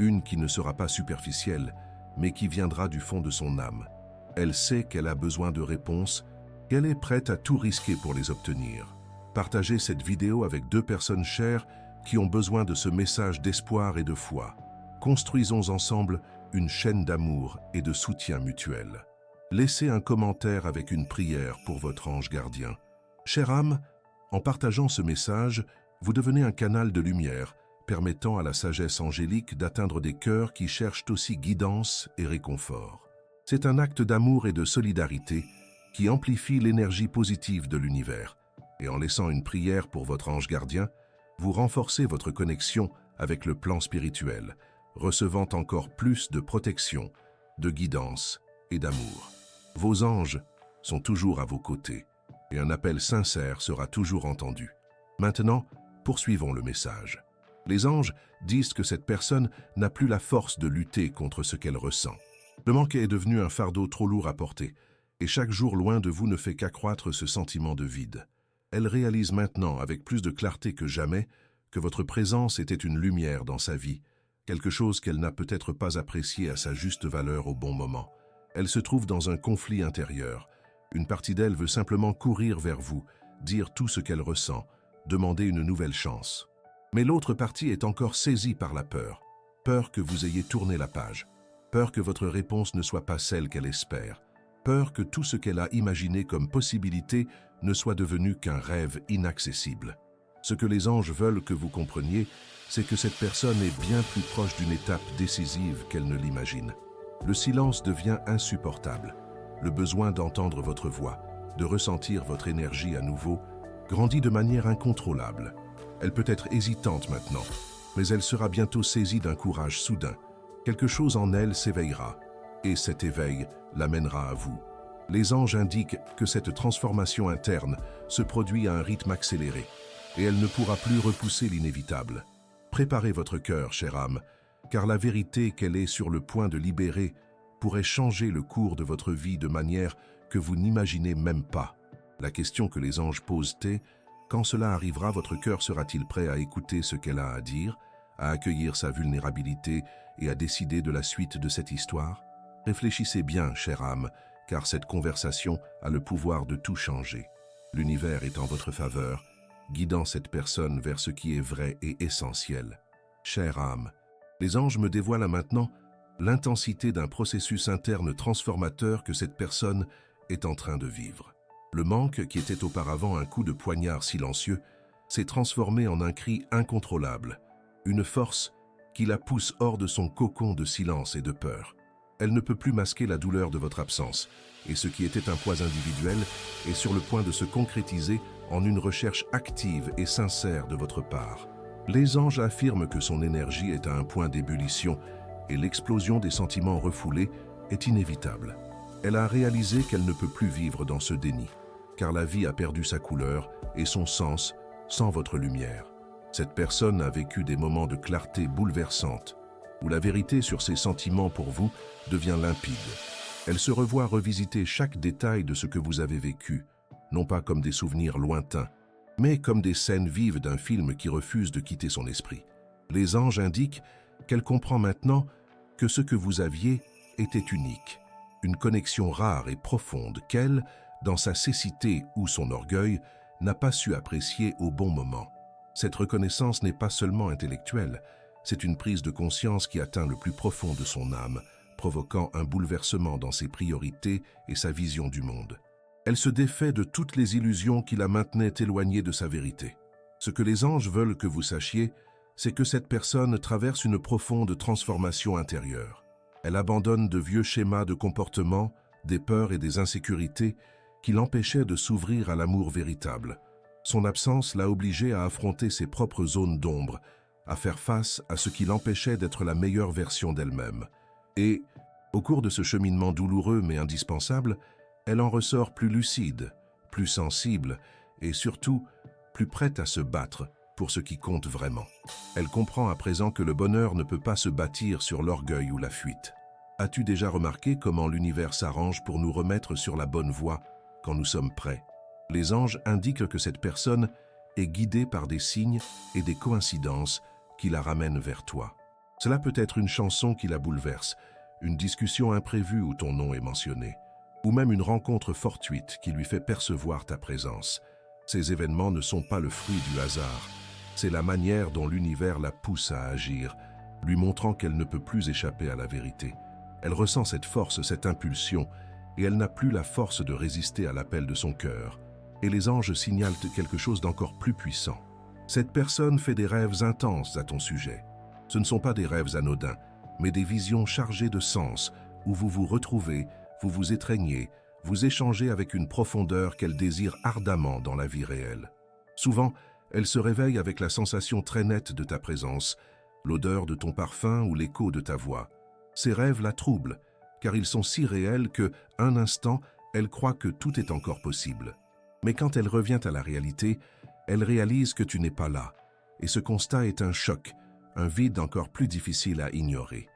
une qui ne sera pas superficielle, mais qui viendra du fond de son âme. Elle sait qu'elle a besoin de réponses, qu'elle est prête à tout risquer pour les obtenir. Partagez cette vidéo avec 2 personnes chères qui ont besoin de ce message d'espoir et de foi. Construisons ensemble une chaîne d'amour et de soutien mutuel. Laissez un commentaire avec une prière pour votre ange gardien. Chère âme, en partageant ce message, vous devenez un canal de lumière, permettant à la sagesse angélique d'atteindre des cœurs qui cherchent aussi guidance et réconfort. C'est un acte d'amour et de solidarité qui amplifie l'énergie positive de l'univers. Et en laissant une prière pour votre ange gardien, vous renforcez votre connexion avec le plan spirituel, recevant encore plus de protection, de guidance et d'amour. Vos anges sont toujours à vos côtés et un appel sincère sera toujours entendu. Maintenant, poursuivons le message. Les anges disent que cette personne n'a plus la force de lutter contre ce qu'elle ressent. Le manque est devenu un fardeau trop lourd à porter, et chaque jour loin de vous ne fait qu'accroître ce sentiment de vide. Elle réalise maintenant, avec plus de clarté que jamais, que votre présence était une lumière dans sa vie, quelque chose qu'elle n'a peut-être pas apprécié à sa juste valeur au bon moment. Elle se trouve dans un conflit intérieur. Une partie d'elle veut simplement courir vers vous, dire tout ce qu'elle ressent, demander une nouvelle chance. Mais l'autre partie est encore saisie par la peur. Peur que vous ayez tourné la page. Peur que votre réponse ne soit pas celle qu'elle espère. Peur que tout ce qu'elle a imaginé comme possibilité ne soit devenu qu'un rêve inaccessible. Ce que les anges veulent que vous compreniez, c'est que cette personne est bien plus proche d'une étape décisive qu'elle ne l'imagine. Le silence devient insupportable. Le besoin d'entendre votre voix, de ressentir votre énergie à nouveau, grandit de manière incontrôlable. Elle peut être hésitante maintenant, mais elle sera bientôt saisie d'un courage soudain. Quelque chose en elle s'éveillera, et cet éveil l'amènera à vous. Les anges indiquent que cette transformation interne se produit à un rythme accéléré, et elle ne pourra plus repousser l'inévitable. Préparez votre cœur, chère âme, car la vérité qu'elle est sur le point de libérer pourrait changer le cours de votre vie de manière que vous n'imaginez même pas. La question que les anges posent est: quand cela arrivera, votre cœur sera-t-il prêt à écouter ce qu'elle a à dire, à accueillir sa vulnérabilité et à décider de la suite de cette histoire? Réfléchissez bien, chère âme, car cette conversation a le pouvoir de tout changer. L'univers est en votre faveur, guidant cette personne vers ce qui est vrai et essentiel. Chère âme, les anges me dévoilent maintenant l'intensité d'un processus interne transformateur que cette personne est en train de vivre. Le manque, qui était auparavant un coup de poignard silencieux, s'est transformé en un cri incontrôlable, une force qui la pousse hors de son cocon de silence et de peur. Elle ne peut plus masquer la douleur de votre absence, et ce qui était un poids individuel est sur le point de se concrétiser en une recherche active et sincère de votre part. Les anges affirment que son énergie est à un point d'ébullition et l'explosion des sentiments refoulés est inévitable. Elle a réalisé qu'elle ne peut plus vivre dans ce déni, car la vie a perdu sa couleur et son sens sans votre lumière. Cette personne a vécu des moments de clarté bouleversante, où la vérité sur ses sentiments pour vous devient limpide. Elle se revoit revisiter chaque détail de ce que vous avez vécu, non pas comme des souvenirs lointains, mais comme des scènes vives d'un film qui refuse de quitter son esprit. Les anges indiquent qu'elle comprend maintenant que ce que vous aviez était unique, une connexion rare et profonde qu'elle, dans sa cécité ou son orgueil, n'a pas su apprécier au bon moment. Cette reconnaissance n'est pas seulement intellectuelle, c'est une prise de conscience qui atteint le plus profond de son âme, provoquant un bouleversement dans ses priorités et sa vision du monde. Elle se défait de toutes les illusions qui la maintenaient éloignée de sa vérité. Ce que les anges veulent que vous sachiez, c'est que cette personne traverse une profonde transformation intérieure. Elle abandonne de vieux schémas de comportement, des peurs et des insécurités qui l'empêchaient de s'ouvrir à l'amour véritable. Son absence l'a obligée à affronter ses propres zones d'ombre, à faire face à ce qui l'empêchait d'être la meilleure version d'elle-même. Et, au cours de ce cheminement douloureux mais indispensable, elle en ressort plus lucide, plus sensible et surtout plus prête à se battre pour ce qui compte vraiment. Elle comprend à présent que le bonheur ne peut pas se bâtir sur l'orgueil ou la fuite. As-tu déjà remarqué comment l'univers s'arrange pour nous remettre sur la bonne voie quand nous sommes prêts? Les anges indiquent que cette personne est guidée par des signes et des coïncidences qui la ramènent vers toi. Cela peut être une chanson qui la bouleverse, une discussion imprévue où ton nom est mentionné, ou même une rencontre fortuite qui lui fait percevoir ta présence. Ces événements ne sont pas le fruit du hasard, c'est la manière dont l'univers la pousse à agir, lui montrant qu'elle ne peut plus échapper à la vérité. Elle ressent cette force, cette impulsion, et elle n'a plus la force de résister à l'appel de son cœur. Et les anges signalent quelque chose d'encore plus puissant. Cette personne fait des rêves intenses à ton sujet. Ce ne sont pas des rêves anodins, mais des visions chargées de sens, où vous vous retrouvez, vous vous étreignez, vous échangez avec une profondeur qu'elle désire ardemment dans la vie réelle. Souvent, elle se réveille avec la sensation très nette de ta présence, l'odeur de ton parfum ou l'écho de ta voix. Ces rêves la troublent, car ils sont si réels que, un instant, elle croit que tout est encore possible. Mais quand elle revient à la réalité, elle réalise que tu n'es pas là. Et ce constat est un choc, un vide encore plus difficile à ignorer.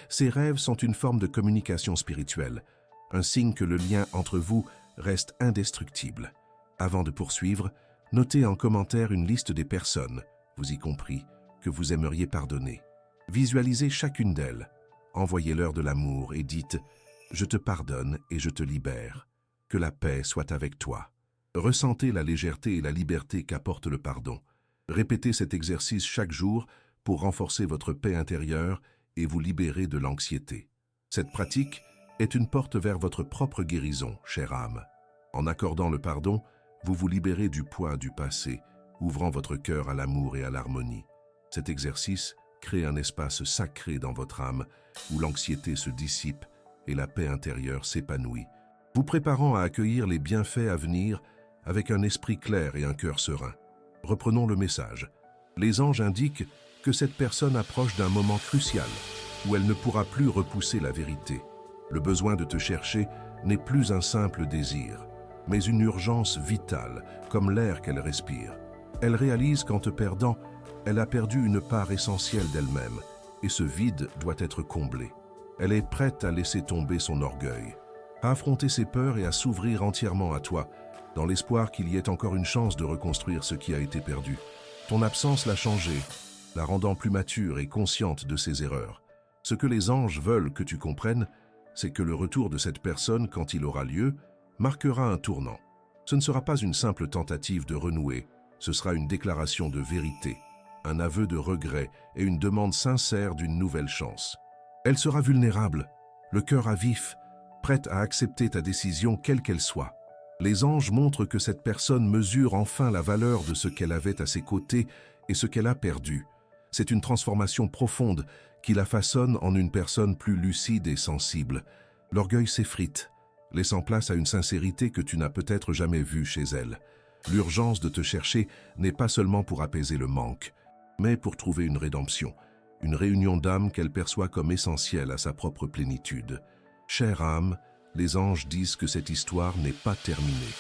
Ces rêves sont une forme de communication spirituelle, un signe que le lien entre vous reste indestructible. Avant de poursuivre, notez en commentaire une liste des personnes, vous y compris, que vous aimeriez pardonner. Visualisez chacune d'elles, envoyez-leur de l'amour et dites « Je te pardonne et je te libère. Que la paix soit avec toi. » Ressentez la légèreté et la liberté qu'apporte le pardon. Répétez cet exercice chaque jour pour renforcer votre paix intérieure et vous libérer de l'anxiété. Cette pratique est une porte vers votre propre guérison, chère âme. En accordant le pardon, vous vous libérez du poids du passé, ouvrant votre cœur à l'amour et à l'harmonie. Cet exercice crée un espace sacré dans votre âme où l'anxiété se dissipe et la paix intérieure s'épanouit, vous préparant à accueillir les bienfaits à venir avec un esprit clair et un cœur serein. Reprenons le message. Les anges indiquent que cette personne approche d'un moment crucial où elle ne pourra plus repousser la vérité. Le besoin de te chercher n'est plus un simple désir, mais une urgence vitale, comme l'air qu'elle respire. Elle réalise qu'en te perdant, elle a perdu une part essentielle d'elle-même, et ce vide doit être comblé. Elle est prête à laisser tomber son orgueil, à affronter ses peurs et à s'ouvrir entièrement à toi, dans l'espoir qu'il y ait encore une chance de reconstruire ce qui a été perdu. Ton absence l'a changée, la rendant plus mature et consciente de ses erreurs. Ce que les anges veulent que tu comprennes, c'est que le retour de cette personne, quand il aura lieu, marquera un tournant. Ce ne sera pas une simple tentative de renouer, ce sera une déclaration de vérité, un aveu de regret et une demande sincère d'une nouvelle chance. Elle sera vulnérable, le cœur à vif, prête à accepter ta décision quelle qu'elle soit. Les anges montrent que cette personne mesure enfin la valeur de ce qu'elle avait à ses côtés et ce qu'elle a perdu. C'est une transformation profonde qui la façonne en une personne plus lucide et sensible. L'orgueil s'effrite, laissant place à une sincérité que tu n'as peut-être jamais vue chez elle. L'urgence de te chercher n'est pas seulement pour apaiser le manque, mais pour trouver une rédemption, une réunion d'âme qu'elle perçoit comme essentielle à sa propre plénitude. Chère âme, les anges disent que cette histoire n'est pas terminée.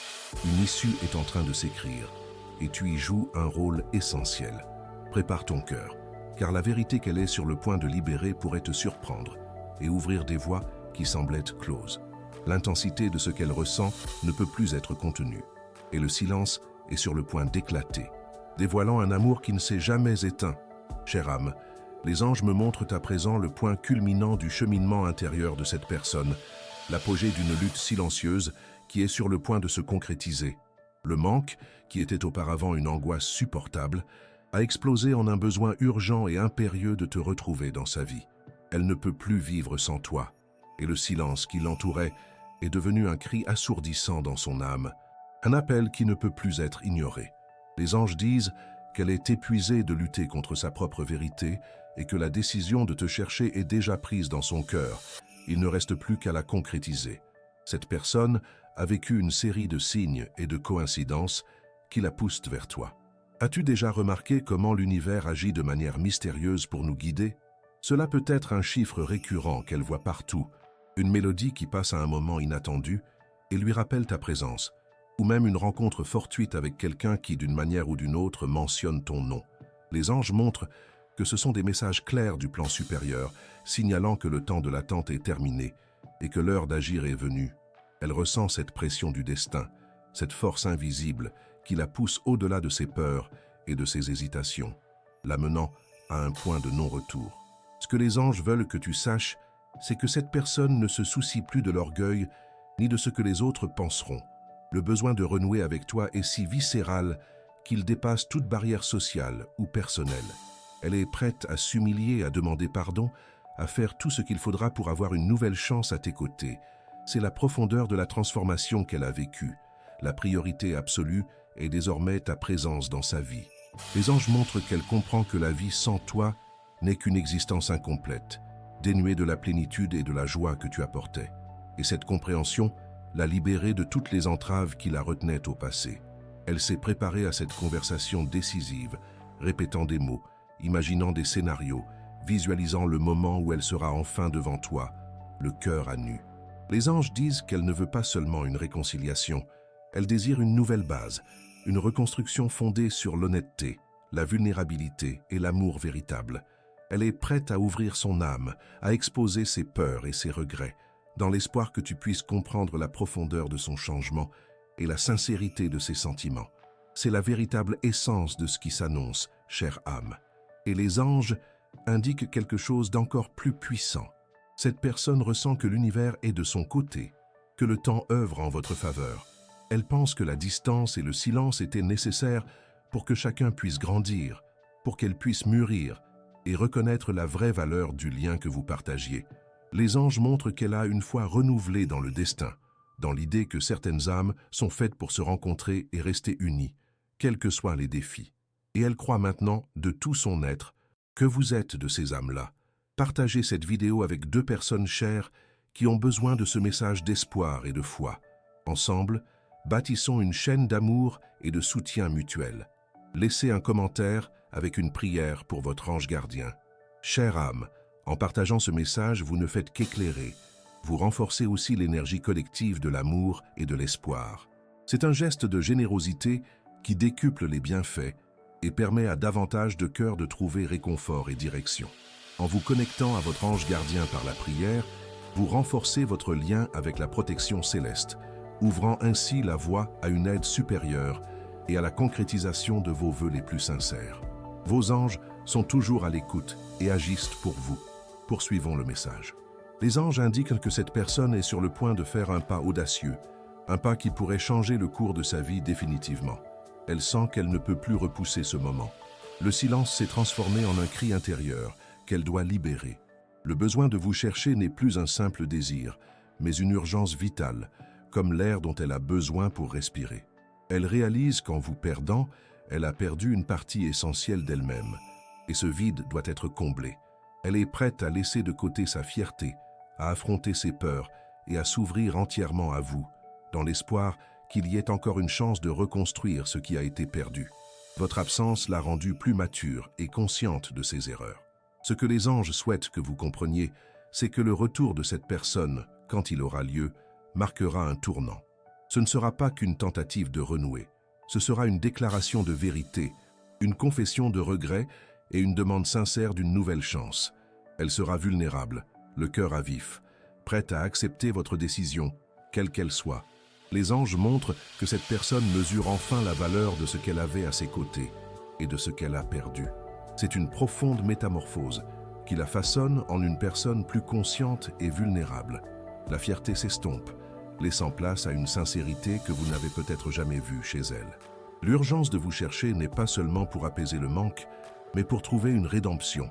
Une issue est en train de s'écrire, et tu y joues un rôle essentiel. Prépare ton cœur, car la vérité qu'elle est sur le point de libérer pourrait te surprendre et ouvrir des voies qui semblent être closes. L'intensité de ce qu'elle ressent ne peut plus être contenue, et le silence est sur le point d'éclater, dévoilant un amour qui ne s'est jamais éteint. Chère âme, les anges me montrent à présent le point culminant du cheminement intérieur de cette personne, l'apogée d'une lutte silencieuse qui est sur le point de se concrétiser. Le manque, qui était auparavant une angoisse supportable, a explosé en un besoin urgent et impérieux de te retrouver dans sa vie. Elle ne peut plus vivre sans toi, et le silence qui l'entourait est devenu un cri assourdissant dans son âme, un appel qui ne peut plus être ignoré. Les anges disent qu'elle est épuisée de lutter contre sa propre vérité et que la décision de te chercher est déjà prise dans son cœur. Il ne reste plus qu'à la concrétiser. Cette personne a vécu une série de signes et de coïncidences qui la poussent vers toi. As-tu déjà remarqué comment l'univers agit de manière mystérieuse pour nous guider? Cela peut être un chiffre récurrent qu'elle voit partout, une mélodie qui passe à un moment inattendu et lui rappelle ta présence, ou même une rencontre fortuite avec quelqu'un qui, d'une manière ou d'une autre, mentionne ton nom. Les anges montrent que ce sont des messages clairs du plan supérieur, signalant que le temps de l'attente est terminé et que l'heure d'agir est venue. Elle ressent cette pression du destin, cette force invisible qui la pousse au-delà de ses peurs et de ses hésitations, l'amenant à un point de non-retour. Ce que les anges veulent que tu saches, c'est que cette personne ne se soucie plus de l'orgueil ni de ce que les autres penseront. Le besoin de renouer avec toi est si viscéral qu'il dépasse toute barrière sociale ou personnelle. Elle est prête à s'humilier, à demander pardon, à faire tout ce qu'il faudra pour avoir une nouvelle chance à tes côtés. C'est la profondeur de la transformation qu'elle a vécue. La priorité absolue est désormais ta présence dans sa vie. Les anges montrent qu'elle comprend que la vie sans toi n'est qu'une existence incomplète, dénuée de la plénitude et de la joie que tu apportais. Et cette compréhension l'a libérée de toutes les entraves qui la retenaient au passé. Elle s'est préparée à cette conversation décisive, répétant des mots, imaginant des scénarios, visualisant le moment où elle sera enfin devant toi, le cœur à nu. Les anges disent qu'elle ne veut pas seulement une réconciliation, elle désire une nouvelle base, une reconstruction fondée sur l'honnêteté, la vulnérabilité et l'amour véritable. Elle est prête à ouvrir son âme, à exposer ses peurs et ses regrets, dans l'espoir que tu puisses comprendre la profondeur de son changement et la sincérité de ses sentiments. C'est la véritable essence de ce qui s'annonce, chère âme. Et les anges indiquent quelque chose d'encore plus puissant. Cette personne ressent que l'univers est de son côté, que le temps œuvre en votre faveur. Elle pense que la distance et le silence étaient nécessaires pour que chacun puisse grandir, pour qu'elle puisse mûrir et reconnaître la vraie valeur du lien que vous partagiez. Les anges montrent qu'elle a une foi renouvelée dans le destin, dans l'idée que certaines âmes sont faites pour se rencontrer et rester unies, quels que soient les défis. Et elle croit maintenant, de tout son être, que vous êtes de ces âmes-là. Partagez cette vidéo avec 2 personnes chères qui ont besoin de ce message d'espoir et de foi. Ensemble, bâtissons une chaîne d'amour et de soutien mutuel. Laissez un commentaire avec une prière pour votre ange gardien. Chère âme, en partageant ce message, vous ne faites qu'éclairer. Vous renforcez aussi l'énergie collective de l'amour et de l'espoir. C'est un geste de générosité qui décuple les bienfaits et permet à davantage de cœurs de trouver réconfort et direction. En vous connectant à votre ange gardien par la prière, vous renforcez votre lien avec la protection céleste, ouvrant ainsi la voie à une aide supérieure et à la concrétisation de vos vœux les plus sincères. Vos anges sont toujours à l'écoute et agissent pour vous. Poursuivons le message. Les anges indiquent que cette personne est sur le point de faire un pas audacieux, un pas qui pourrait changer le cours de sa vie définitivement. Elle sent qu'elle ne peut plus repousser ce moment. Le silence s'est transformé en un cri intérieur qu'elle doit libérer. Le besoin de vous chercher n'est plus un simple désir, mais une urgence vitale, comme l'air dont elle a besoin pour respirer. Elle réalise qu'en vous perdant, elle a perdu une partie essentielle d'elle-même, et ce vide doit être comblé. Elle est prête à laisser de côté sa fierté, à affronter ses peurs et à s'ouvrir entièrement à vous, dans l'espoir qu'il y ait encore une chance de reconstruire ce qui a été perdu. Votre absence l'a rendue plus mature et consciente de ses erreurs. Ce que les anges souhaitent que vous compreniez, c'est que le retour de cette personne, quand il aura lieu, marquera un tournant. Ce ne sera pas qu'une tentative de renouer, ce sera une déclaration de vérité, une confession de regret et une demande sincère d'une nouvelle chance. Elle sera vulnérable, le cœur à vif, prête à accepter votre décision, quelle qu'elle soit. Les anges montrent que cette personne mesure enfin la valeur de ce qu'elle avait à ses côtés et de ce qu'elle a perdu. C'est une profonde métamorphose qui la façonne en une personne plus consciente et vulnérable. La fierté s'estompe, laissant place à une sincérité que vous n'avez peut-être jamais vue chez elle. L'urgence de vous chercher n'est pas seulement pour apaiser le manque, mais pour trouver une rédemption,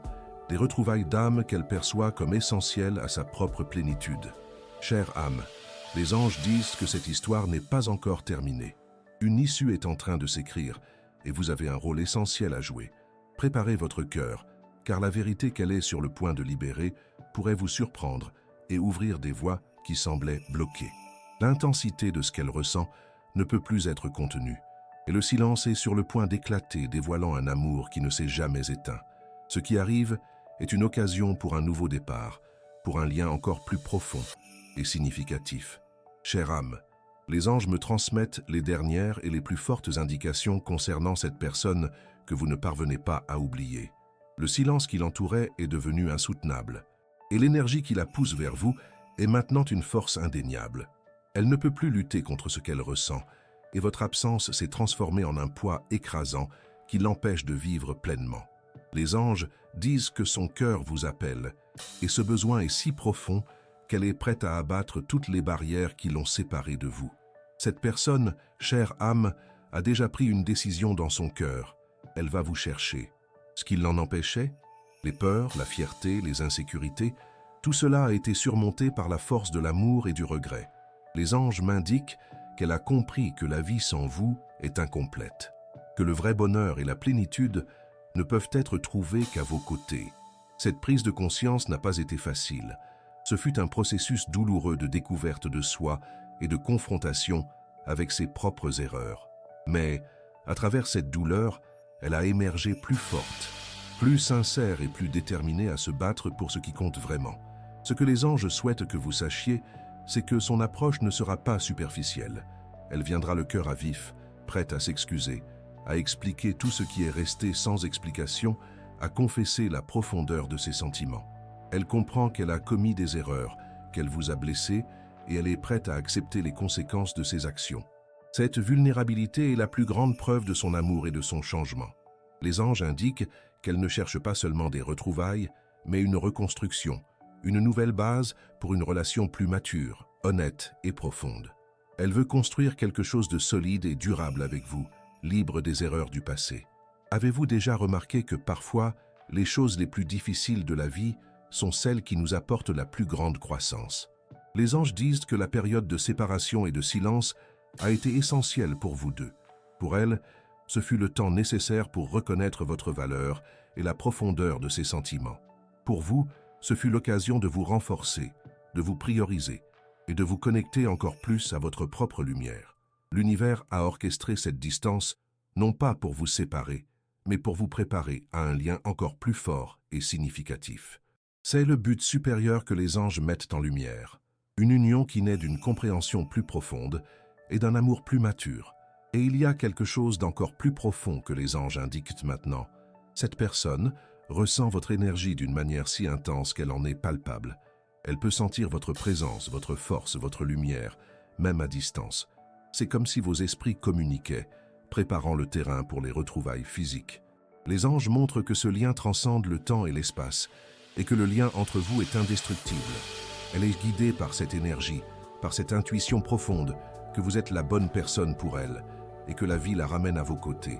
des retrouvailles d'âme qu'elle perçoit comme essentielles à sa propre plénitude. Chère âme, les anges disent que cette histoire n'est pas encore terminée. Une issue est en train de s'écrire, et vous avez un rôle essentiel à jouer. Préparez votre cœur, car la vérité qu'elle est sur le point de libérer pourrait vous surprendre et ouvrir des voies qui semblaient bloquées. L'intensité de ce qu'elle ressent ne peut plus être contenue, et le silence est sur le point d'éclater, dévoilant un amour qui ne s'est jamais éteint. Ce qui arrive est une occasion pour un nouveau départ, pour un lien encore plus profond et significatif. Chère âme, les anges me transmettent les dernières et les plus fortes indications concernant cette personne que vous ne parvenez pas à oublier. Le silence qui l'entourait est devenu insoutenable, et l'énergie qui la pousse vers vous est maintenant une force indéniable. Elle ne peut plus lutter contre ce qu'elle ressent, et votre absence s'est transformée en un poids écrasant qui l'empêche de vivre pleinement. Les anges disent que son cœur vous appelle, et ce besoin est si profond qu'elle est prête à abattre toutes les barrières qui l'ont séparée de vous. Cette personne, chère âme, a déjà pris une décision dans son cœur. Elle va vous chercher. Ce qui l'en empêchait, les peurs, la fierté, les insécurités, tout cela a été surmonté par la force de l'amour et du regret. Les anges m'indiquent qu'elle a compris que la vie sans vous est incomplète, que le vrai bonheur et la plénitude ne peuvent être trouvés qu'à vos côtés. Cette prise de conscience n'a pas été facile. Ce fut un processus douloureux de découverte de soi et de confrontation avec ses propres erreurs. Mais, à travers cette douleur, elle a émergé plus forte, plus sincère et plus déterminée à se battre pour ce qui compte vraiment. Ce que les anges souhaitent que vous sachiez, c'est que son approche ne sera pas superficielle. Elle viendra le cœur à vif, prête à s'excuser, à expliquer tout ce qui est resté sans explication, à confesser la profondeur de ses sentiments. Elle comprend qu'elle a commis des erreurs, qu'elle vous a blessé, et elle est prête à accepter les conséquences de ses actions. Cette vulnérabilité est la plus grande preuve de son amour et de son changement. Les anges indiquent qu'elle ne cherche pas seulement des retrouvailles, mais une reconstruction, une nouvelle base pour une relation plus mature, honnête et profonde. Elle veut construire quelque chose de solide et durable avec vous, libre des erreurs du passé. Avez-vous déjà remarqué que parfois, les choses les plus difficiles de la vie sont celles qui nous apportent la plus grande croissance? Les anges disent que la période de séparation et de silence a été essentielle pour vous deux. Pour elle, ce fut le temps nécessaire pour reconnaître votre valeur et la profondeur de ses sentiments. Pour vous, ce fut l'occasion de vous renforcer, de vous prioriser et de vous connecter encore plus à votre propre lumière. L'univers a orchestré cette distance, non pas pour vous séparer, mais pour vous préparer à un lien encore plus fort et significatif. C'est le but supérieur que les anges mettent en lumière, une union qui naît d'une compréhension plus profonde et d'un amour plus mature. Et il y a quelque chose d'encore plus profond que les anges indiquent maintenant. Cette personne ressent votre énergie d'une manière si intense qu'elle en est palpable. Elle peut sentir votre présence, votre force, votre lumière, même à distance. C'est comme si vos esprits communiquaient, préparant le terrain pour les retrouvailles physiques. Les anges montrent que ce lien transcende le temps et l'espace, et que le lien entre vous est indestructible. Elle est guidée par cette énergie, par cette intuition profonde, que vous êtes la bonne personne pour elle, et que la vie la ramène à vos côtés.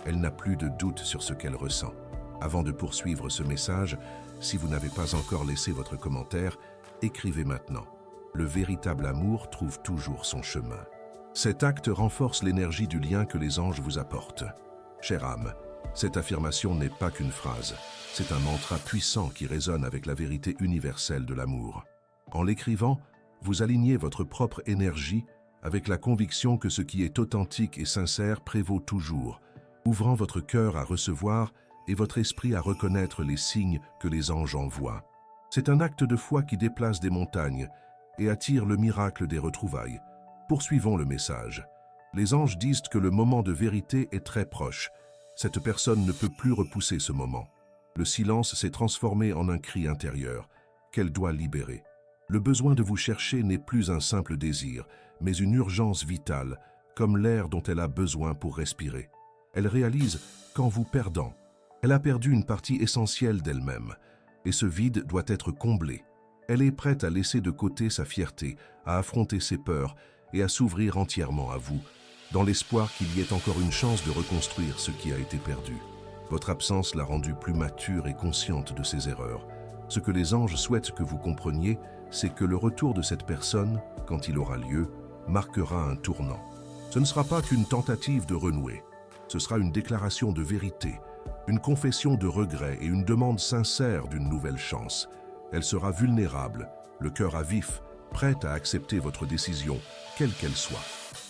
Elle n'a plus de doute sur ce qu'elle ressent. Avant de poursuivre ce message, si vous n'avez pas encore laissé votre commentaire, écrivez maintenant. Le véritable amour trouve toujours son chemin. Cet acte renforce l'énergie du lien que les anges vous apportent. Chère âme, cette affirmation n'est pas qu'une phrase, c'est un mantra puissant qui résonne avec la vérité universelle de l'amour. En l'écrivant, vous alignez votre propre énergie avec la conviction que ce qui est authentique et sincère prévaut toujours, ouvrant votre cœur à recevoir et votre esprit à reconnaître les signes que les anges envoient. C'est un acte de foi qui déplace des montagnes et attire le miracle des retrouvailles. Poursuivons le message. Les anges disent que le moment de vérité est très proche. Cette personne ne peut plus repousser ce moment. Le silence s'est transformé en un cri intérieur qu'elle doit libérer. Le besoin de vous chercher n'est plus un simple désir, mais une urgence vitale, comme l'air dont elle a besoin pour respirer. Elle réalise qu'en vous perdant, elle a perdu une partie essentielle d'elle-même, et ce vide doit être comblé. Elle est prête à laisser de côté sa fierté, à affronter ses peurs et à s'ouvrir entièrement à vous, dans l'espoir qu'il y ait encore une chance de reconstruire ce qui a été perdu. Votre absence l'a rendue plus mature et consciente de ses erreurs. Ce que les anges souhaitent que vous compreniez, c'est que le retour de cette personne, quand il aura lieu, marquera un tournant. Ce ne sera pas qu'une tentative de renouer. Ce sera une déclaration de vérité, une confession de regret et une demande sincère d'une nouvelle chance. Elle sera vulnérable, le cœur à vif, prête à accepter votre décision, quelle qu'elle soit.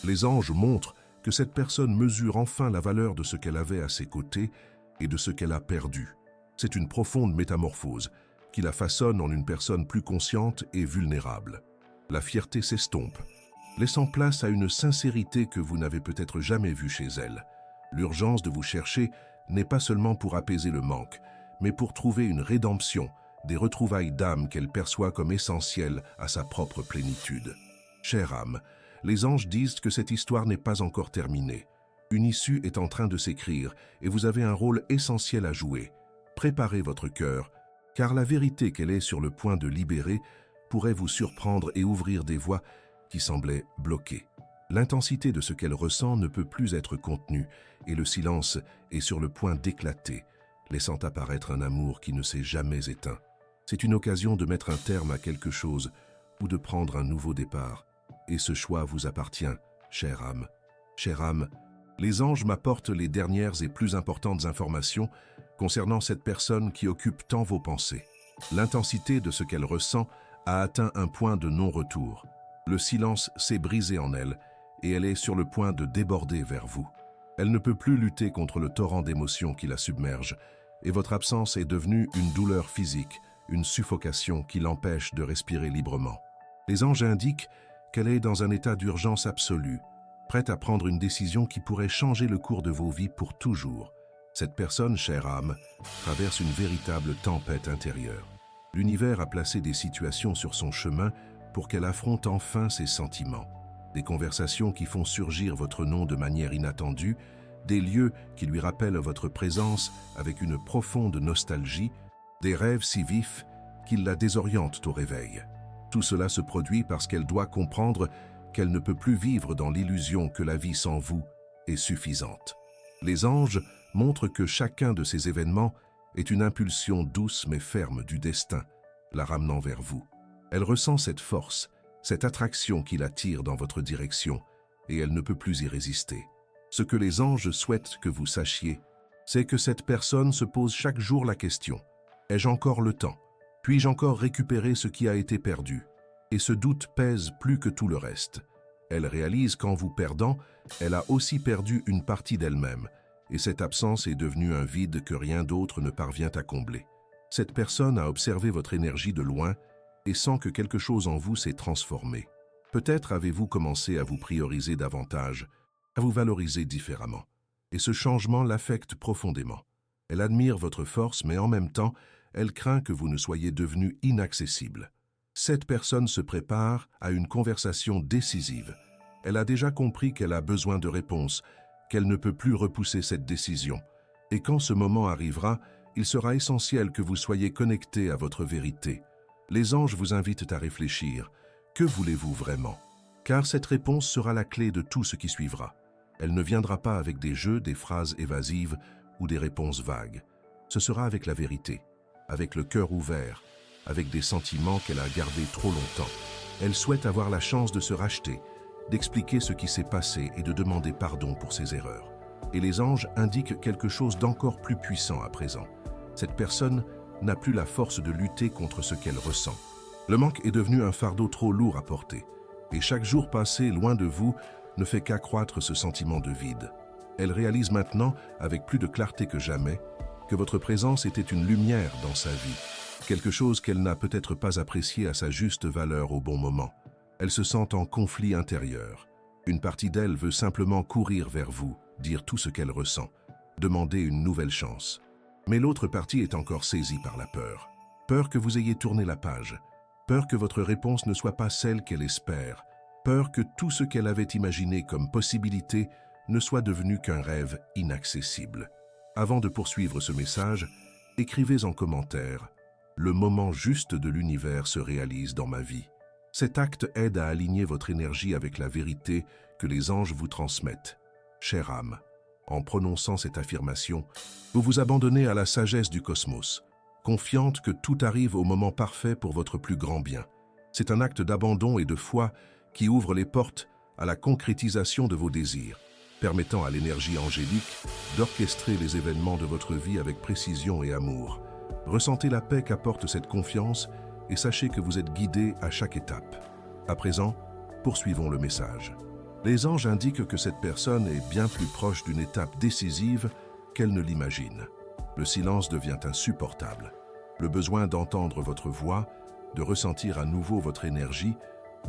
Les anges montrent que cette personne mesure enfin la valeur de ce qu'elle avait à ses côtés et de ce qu'elle a perdu. C'est une profonde métamorphose qui la façonne en une personne plus consciente et vulnérable. La fierté s'estompe, laissant place à une sincérité que vous n'avez peut-être jamais vue chez elle. L'urgence de vous chercher n'est pas seulement pour apaiser le manque, mais pour trouver une rédemption, des retrouvailles d'âme qu'elle perçoit comme essentielles à sa propre plénitude. Chère âme, les anges disent que cette histoire n'est pas encore terminée. Une issue est en train de s'écrire et vous avez un rôle essentiel à jouer. Préparez votre cœur, car la vérité qu'elle est sur le point de libérer pourrait vous surprendre et ouvrir des voies qui semblaient bloquées. L'intensité de ce qu'elle ressent ne peut plus être contenue et le silence est sur le point d'éclater, laissant apparaître un amour qui ne s'est jamais éteint. C'est une occasion de mettre un terme à quelque chose ou de prendre un nouveau départ. Et ce choix vous appartient, chère âme. Chère âme, les anges m'apportent les dernières et plus importantes informations concernant cette personne qui occupe tant vos pensées. L'intensité de ce qu'elle ressent a atteint un point de non-retour. Le silence s'est brisé en elle et elle est sur le point de déborder vers vous. Elle ne peut plus lutter contre le torrent d'émotions qui la submerge et votre absence est devenue une douleur physique, une suffocation qui l'empêche de respirer librement. Les anges indiquent qu'elle est dans un état d'urgence absolue, prête à prendre une décision qui pourrait changer le cours de vos vies pour toujours. Cette personne, chère âme, traverse une véritable tempête intérieure. L'univers a placé des situations sur son chemin pour qu'elle affronte enfin ses sentiments. Des conversations qui font surgir votre nom de manière inattendue, des lieux qui lui rappellent votre présence avec une profonde nostalgie, des rêves si vifs qu'ils la désorientent au réveil. Tout cela se produit parce qu'elle doit comprendre qu'elle ne peut plus vivre dans l'illusion que la vie sans vous est suffisante. Les anges montrent que chacun de ces événements est une impulsion douce mais ferme du destin, la ramenant vers vous. Elle ressent cette force, cette attraction qui l'attire dans votre direction, et elle ne peut plus y résister. Ce que les anges souhaitent que vous sachiez, c'est que cette personne se pose chaque jour la question « Ai-je encore le temps ? Puis-je encore récupérer ce qui a été perdu ?» Et ce doute pèse plus que tout le reste. Elle réalise qu'en vous perdant, elle a aussi perdu une partie d'elle-même, et cette absence est devenue un vide que rien d'autre ne parvient à combler. Cette personne a observé votre énergie de loin et sent que quelque chose en vous s'est transformé. Peut-être avez-vous commencé à vous prioriser davantage, à vous valoriser différemment. Et ce changement l'affecte profondément. Elle admire votre force, mais en même temps, elle craint que vous ne soyez devenu inaccessible. Cette personne se prépare à une conversation décisive. Elle a déjà compris qu'elle a besoin de réponses, qu'elle ne peut plus repousser cette décision. Et quand ce moment arrivera, il sera essentiel que vous soyez connecté à votre vérité. Les anges vous invitent à réfléchir. Que voulez-vous vraiment? Car cette réponse sera la clé de tout ce qui suivra. Elle ne viendra pas avec des jeux, des phrases évasives ou des réponses vagues. Ce sera avec la vérité, avec le cœur ouvert, avec des sentiments qu'elle a gardés trop longtemps. Elle souhaite avoir la chance de se racheter, d'expliquer ce qui s'est passé et de demander pardon pour ses erreurs. Et les anges indiquent quelque chose d'encore plus puissant à présent. Cette personne n'a plus la force de lutter contre ce qu'elle ressent. Le manque est devenu un fardeau trop lourd à porter. Et chaque jour passé loin de vous ne fait qu'accroître ce sentiment de vide. Elle réalise maintenant, avec plus de clarté que jamais, que votre présence était une lumière dans sa vie, quelque chose qu'elle n'a peut-être pas apprécié à sa juste valeur au bon moment. Elle se sent en conflit intérieur. Une partie d'elle veut simplement courir vers vous, dire tout ce qu'elle ressent, demander une nouvelle chance. Mais l'autre partie est encore saisie par la peur. Peur que vous ayez tourné la page. Peur que votre réponse ne soit pas celle qu'elle espère. Peur que tout ce qu'elle avait imaginé comme possibilité ne soit devenu qu'un rêve inaccessible. Avant de poursuivre ce message, écrivez en commentaire « Le moment juste de l'univers se réalise dans ma vie ». Cet acte aide à aligner votre énergie avec la vérité que les anges vous transmettent. Chère âme, en prononçant cette affirmation, vous vous abandonnez à la sagesse du cosmos, confiante que tout arrive au moment parfait pour votre plus grand bien. C'est un acte d'abandon et de foi qui ouvre les portes à la concrétisation de vos désirs. permettant à l'énergie angélique d'orchestrer les événements de votre vie avec précision et amour. Ressentez la paix qu'apporte cette confiance et sachez que vous êtes guidé à chaque étape. À présent, poursuivons le message. Les anges indiquent que cette personne est bien plus proche d'une étape décisive qu'elle ne l'imagine. Le silence devient insupportable. Le besoin d'entendre votre voix, de ressentir à nouveau votre énergie,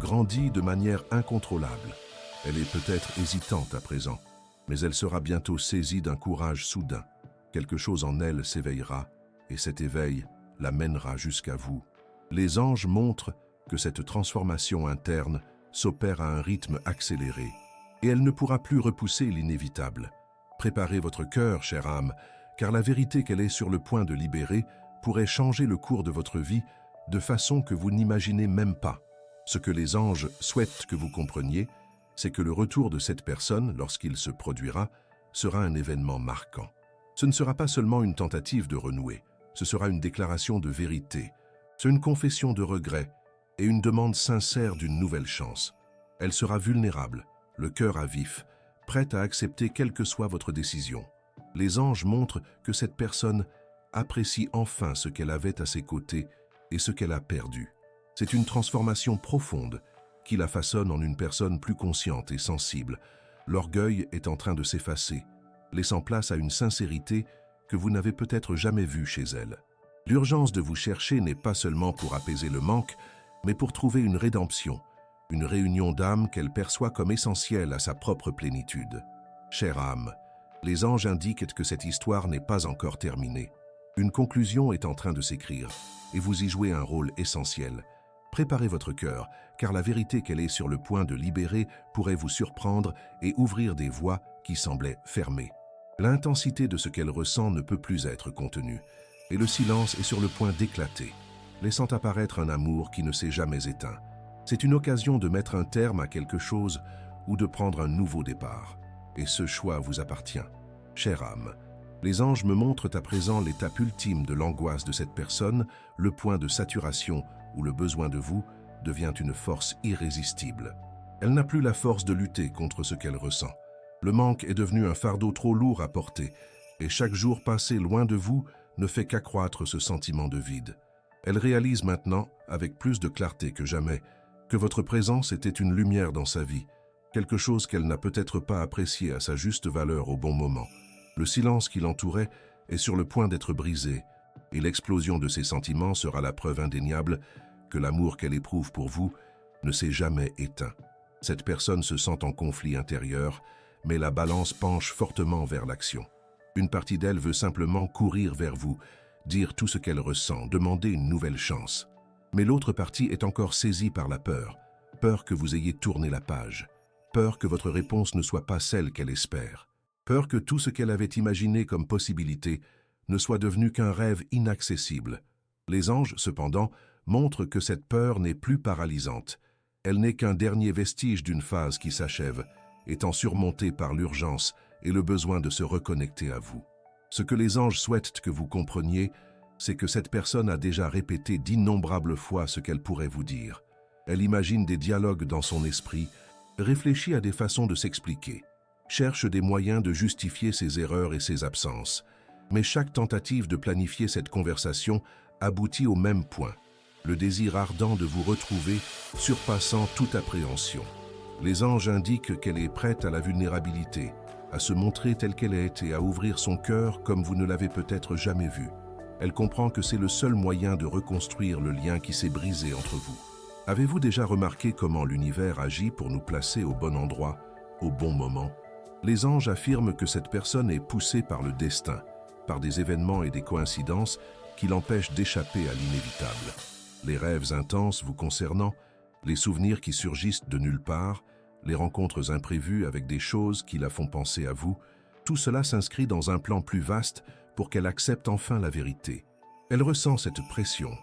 grandit de manière incontrôlable. Elle est peut-être hésitante à présent, mais elle sera bientôt saisie d'un courage soudain. Quelque chose en elle s'éveillera, et cet éveil la mènera jusqu'à vous. Les anges montrent que cette transformation interne s'opère à un rythme accéléré, et elle ne pourra plus repousser l'inévitable. Préparez votre cœur, chère âme, car la vérité qu'elle est sur le point de libérer pourrait changer le cours de votre vie de façon que vous n'imaginez même pas. Ce que les anges souhaitent que vous compreniez, c'est que le retour de cette personne, lorsqu'il se produira, sera un événement marquant. Ce ne sera pas seulement une tentative de renouer, ce sera une déclaration de vérité, c'est une confession de regret et une demande sincère d'une nouvelle chance. Elle sera vulnérable, le cœur à vif, prête à accepter quelle que soit votre décision. Les anges montrent que cette personne apprécie enfin ce qu'elle avait à ses côtés et ce qu'elle a perdu. C'est une transformation profonde qui la façonne en une personne plus consciente et sensible. L'orgueil est en train de s'effacer, laissant place à une sincérité que vous n'avez peut-être jamais vue chez elle. L'urgence de vous chercher n'est pas seulement pour apaiser le manque, mais pour trouver une rédemption, une réunion d'âme qu'elle perçoit comme essentielle à sa propre plénitude. Chère âme, les anges indiquent que cette histoire n'est pas encore terminée. Une conclusion est en train de s'écrire, et vous y jouez un rôle essentiel. Préparez votre cœur, car la vérité qu'elle est sur le point de libérer pourrait vous surprendre et ouvrir des voies qui semblaient fermées. L'intensité de ce qu'elle ressent ne peut plus être contenue, et le silence est sur le point d'éclater, laissant apparaître un amour qui ne s'est jamais éteint. C'est une occasion de mettre un terme à quelque chose ou de prendre un nouveau départ. Et ce choix vous appartient. Chère âme, les anges me montrent à présent l'étape ultime de l'angoisse de cette personne, le point de saturation où le besoin de vous devient une force irrésistible. Elle n'a plus la force de lutter contre ce qu'elle ressent. Le manque est devenu un fardeau trop lourd à porter, et chaque jour passé loin de vous ne fait qu'accroître ce sentiment de vide. Elle réalise maintenant, avec plus de clarté que jamais, que votre présence était une lumière dans sa vie, quelque chose qu'elle n'a peut-être pas apprécié à sa juste valeur au bon moment. Le silence qui l'entourait est sur le point d'être brisé, et l'explosion de ses sentiments sera la preuve indéniable que l'amour qu'elle éprouve pour vous ne s'est jamais éteint. Cette personne se sent en conflit intérieur, mais la balance penche fortement vers l'action. Une partie d'elle veut simplement courir vers vous, dire tout ce qu'elle ressent, demander une nouvelle chance. Mais l'autre partie est encore saisie par la peur, peur que vous ayez tourné la page, peur que votre réponse ne soit pas celle qu'elle espère, peur que tout ce qu'elle avait imaginé comme possibilité ne soit devenu qu'un rêve inaccessible. Les anges, cependant, montrent que cette peur n'est plus paralysante. Elle n'est qu'un dernier vestige d'une phase qui s'achève, étant surmontée par l'urgence et le besoin de se reconnecter à vous. Ce que les anges souhaitent que vous compreniez, c'est que cette personne a déjà répété d'innombrables fois ce qu'elle pourrait vous dire. Elle imagine des dialogues dans son esprit, réfléchit à des façons de s'expliquer, cherche des moyens de justifier ses erreurs et ses absences. Mais chaque tentative de planifier cette conversation aboutit au même point, le désir ardent de vous retrouver surpassant toute appréhension. Les anges indiquent qu'elle est prête à la vulnérabilité, à se montrer telle qu'elle est et à ouvrir son cœur comme vous ne l'avez peut-être jamais vu. Elle comprend que c'est le seul moyen de reconstruire le lien qui s'est brisé entre vous. Avez-vous déjà remarqué comment l'univers agit pour nous placer au bon endroit, au bon moment? Les anges affirment que cette personne est poussée par le destin, par des événements et des coïncidences qui l'empêchent d'échapper à l'inévitable. Les rêves intenses vous concernant, les souvenirs qui surgissent de nulle part, les rencontres imprévues avec des choses qui la font penser à vous, tout cela s'inscrit dans un plan plus vaste pour qu'elle accepte enfin la vérité. Elle ressent cette pression,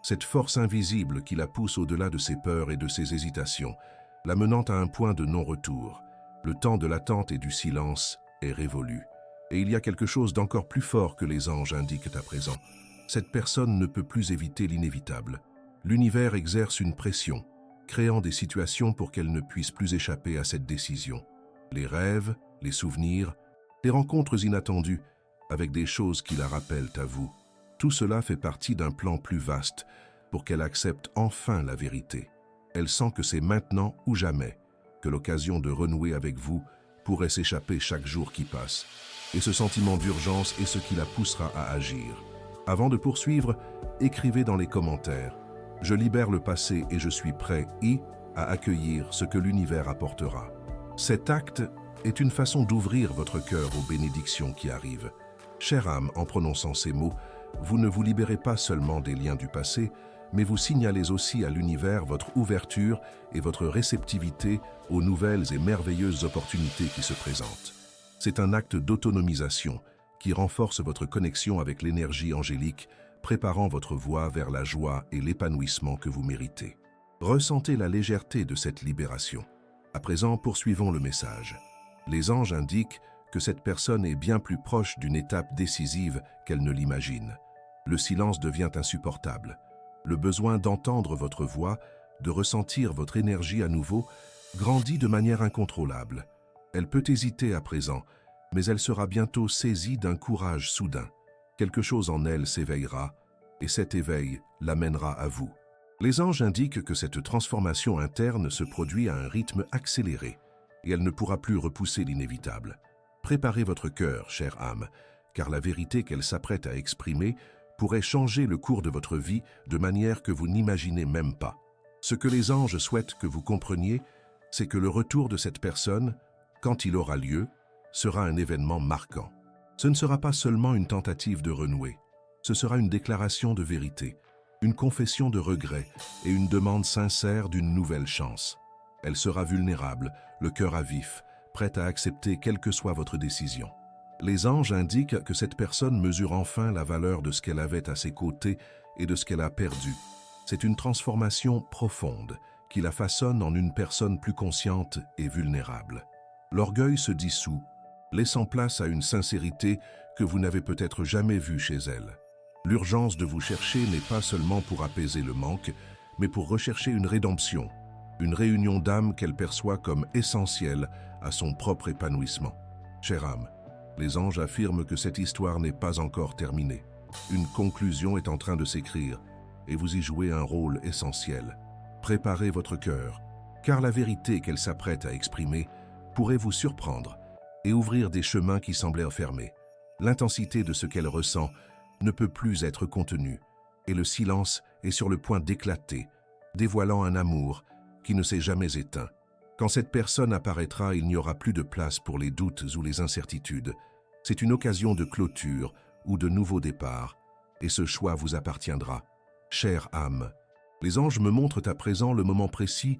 cette force invisible qui la pousse au-delà de ses peurs et de ses hésitations, la menant à un point de non-retour. Le temps de l'attente et du silence est révolu. Et il y a quelque chose d'encore plus fort que les anges indiquent à présent. Cette personne ne peut plus éviter l'inévitable. L'univers exerce une pression, créant des situations pour qu'elle ne puisse plus échapper à cette décision. Les rêves, les souvenirs, les rencontres inattendues avec des choses qui la rappellent à vous. Tout cela fait partie d'un plan plus vaste pour qu'elle accepte enfin la vérité. Elle sent que c'est maintenant ou jamais que l'occasion de renouer avec vous pourrait s'échapper chaque jour qui passe. Et ce sentiment d'urgence est ce qui la poussera à agir. Avant de poursuivre, écrivez dans les commentaires « Je libère le passé et je suis prêt à accueillir ce que l'univers apportera ». Cet acte est une façon d'ouvrir votre cœur aux bénédictions qui arrivent. Chère âme, en prononçant ces mots, vous ne vous libérez pas seulement des liens du passé, mais vous signalez aussi à l'univers votre ouverture et votre réceptivité aux nouvelles et merveilleuses opportunités qui se présentent. C'est un acte d'autonomisation qui renforce votre connexion avec l'énergie angélique, préparant votre voie vers la joie et l'épanouissement que vous méritez. Ressentez la légèreté de cette libération. À présent, poursuivons le message. Les anges indiquent que cette personne est bien plus proche d'une étape décisive qu'elle ne l'imagine. Le silence devient insupportable. Le besoin d'entendre votre voix, de ressentir votre énergie à nouveau, grandit de manière incontrôlable. Elle peut hésiter à présent, mais elle sera bientôt saisie d'un courage soudain. Quelque chose en elle s'éveillera, et cet éveil l'amènera à vous. Les anges indiquent que cette transformation interne se produit à un rythme accéléré, et elle ne pourra plus repousser l'inévitable. Préparez votre cœur, chère âme, car la vérité qu'elle s'apprête à exprimer pourrait changer le cours de votre vie de manière que vous n'imaginez même pas. Ce que les anges souhaitent que vous compreniez, c'est que le retour de cette personne, quand il aura lieu, sera un événement marquant. Ce ne sera pas seulement une tentative de renouer, ce sera une déclaration de vérité, une confession de regret et une demande sincère d'une nouvelle chance. Elle sera vulnérable, le cœur à vif, prête à accepter quelle que soit votre décision. Les anges indiquent que cette personne mesure enfin la valeur de ce qu'elle avait à ses côtés et de ce qu'elle a perdu. C'est une transformation profonde qui la façonne en une personne plus consciente et vulnérable. L'orgueil se dissout, laissant place à une sincérité que vous n'avez peut-être jamais vue chez elle. L'urgence de vous chercher n'est pas seulement pour apaiser le manque, mais pour rechercher une rédemption, une réunion d'âme qu'elle perçoit comme essentielle à son propre épanouissement. Chère âme, les anges affirment que cette histoire n'est pas encore terminée. Une conclusion est en train de s'écrire, et vous y jouez un rôle essentiel. Préparez votre cœur, car la vérité qu'elle s'apprête à exprimer pourrait vous surprendre et ouvrir des chemins qui semblaient fermés. L'intensité de ce qu'elle ressent ne peut plus être contenue, et le silence est sur le point d'éclater, dévoilant un amour qui ne s'est jamais éteint. Quand cette personne apparaîtra, il n'y aura plus de place pour les doutes ou les incertitudes. C'est une occasion de clôture ou de nouveau départ, et ce choix vous appartiendra. Chère âme, les anges me montrent à présent le moment précis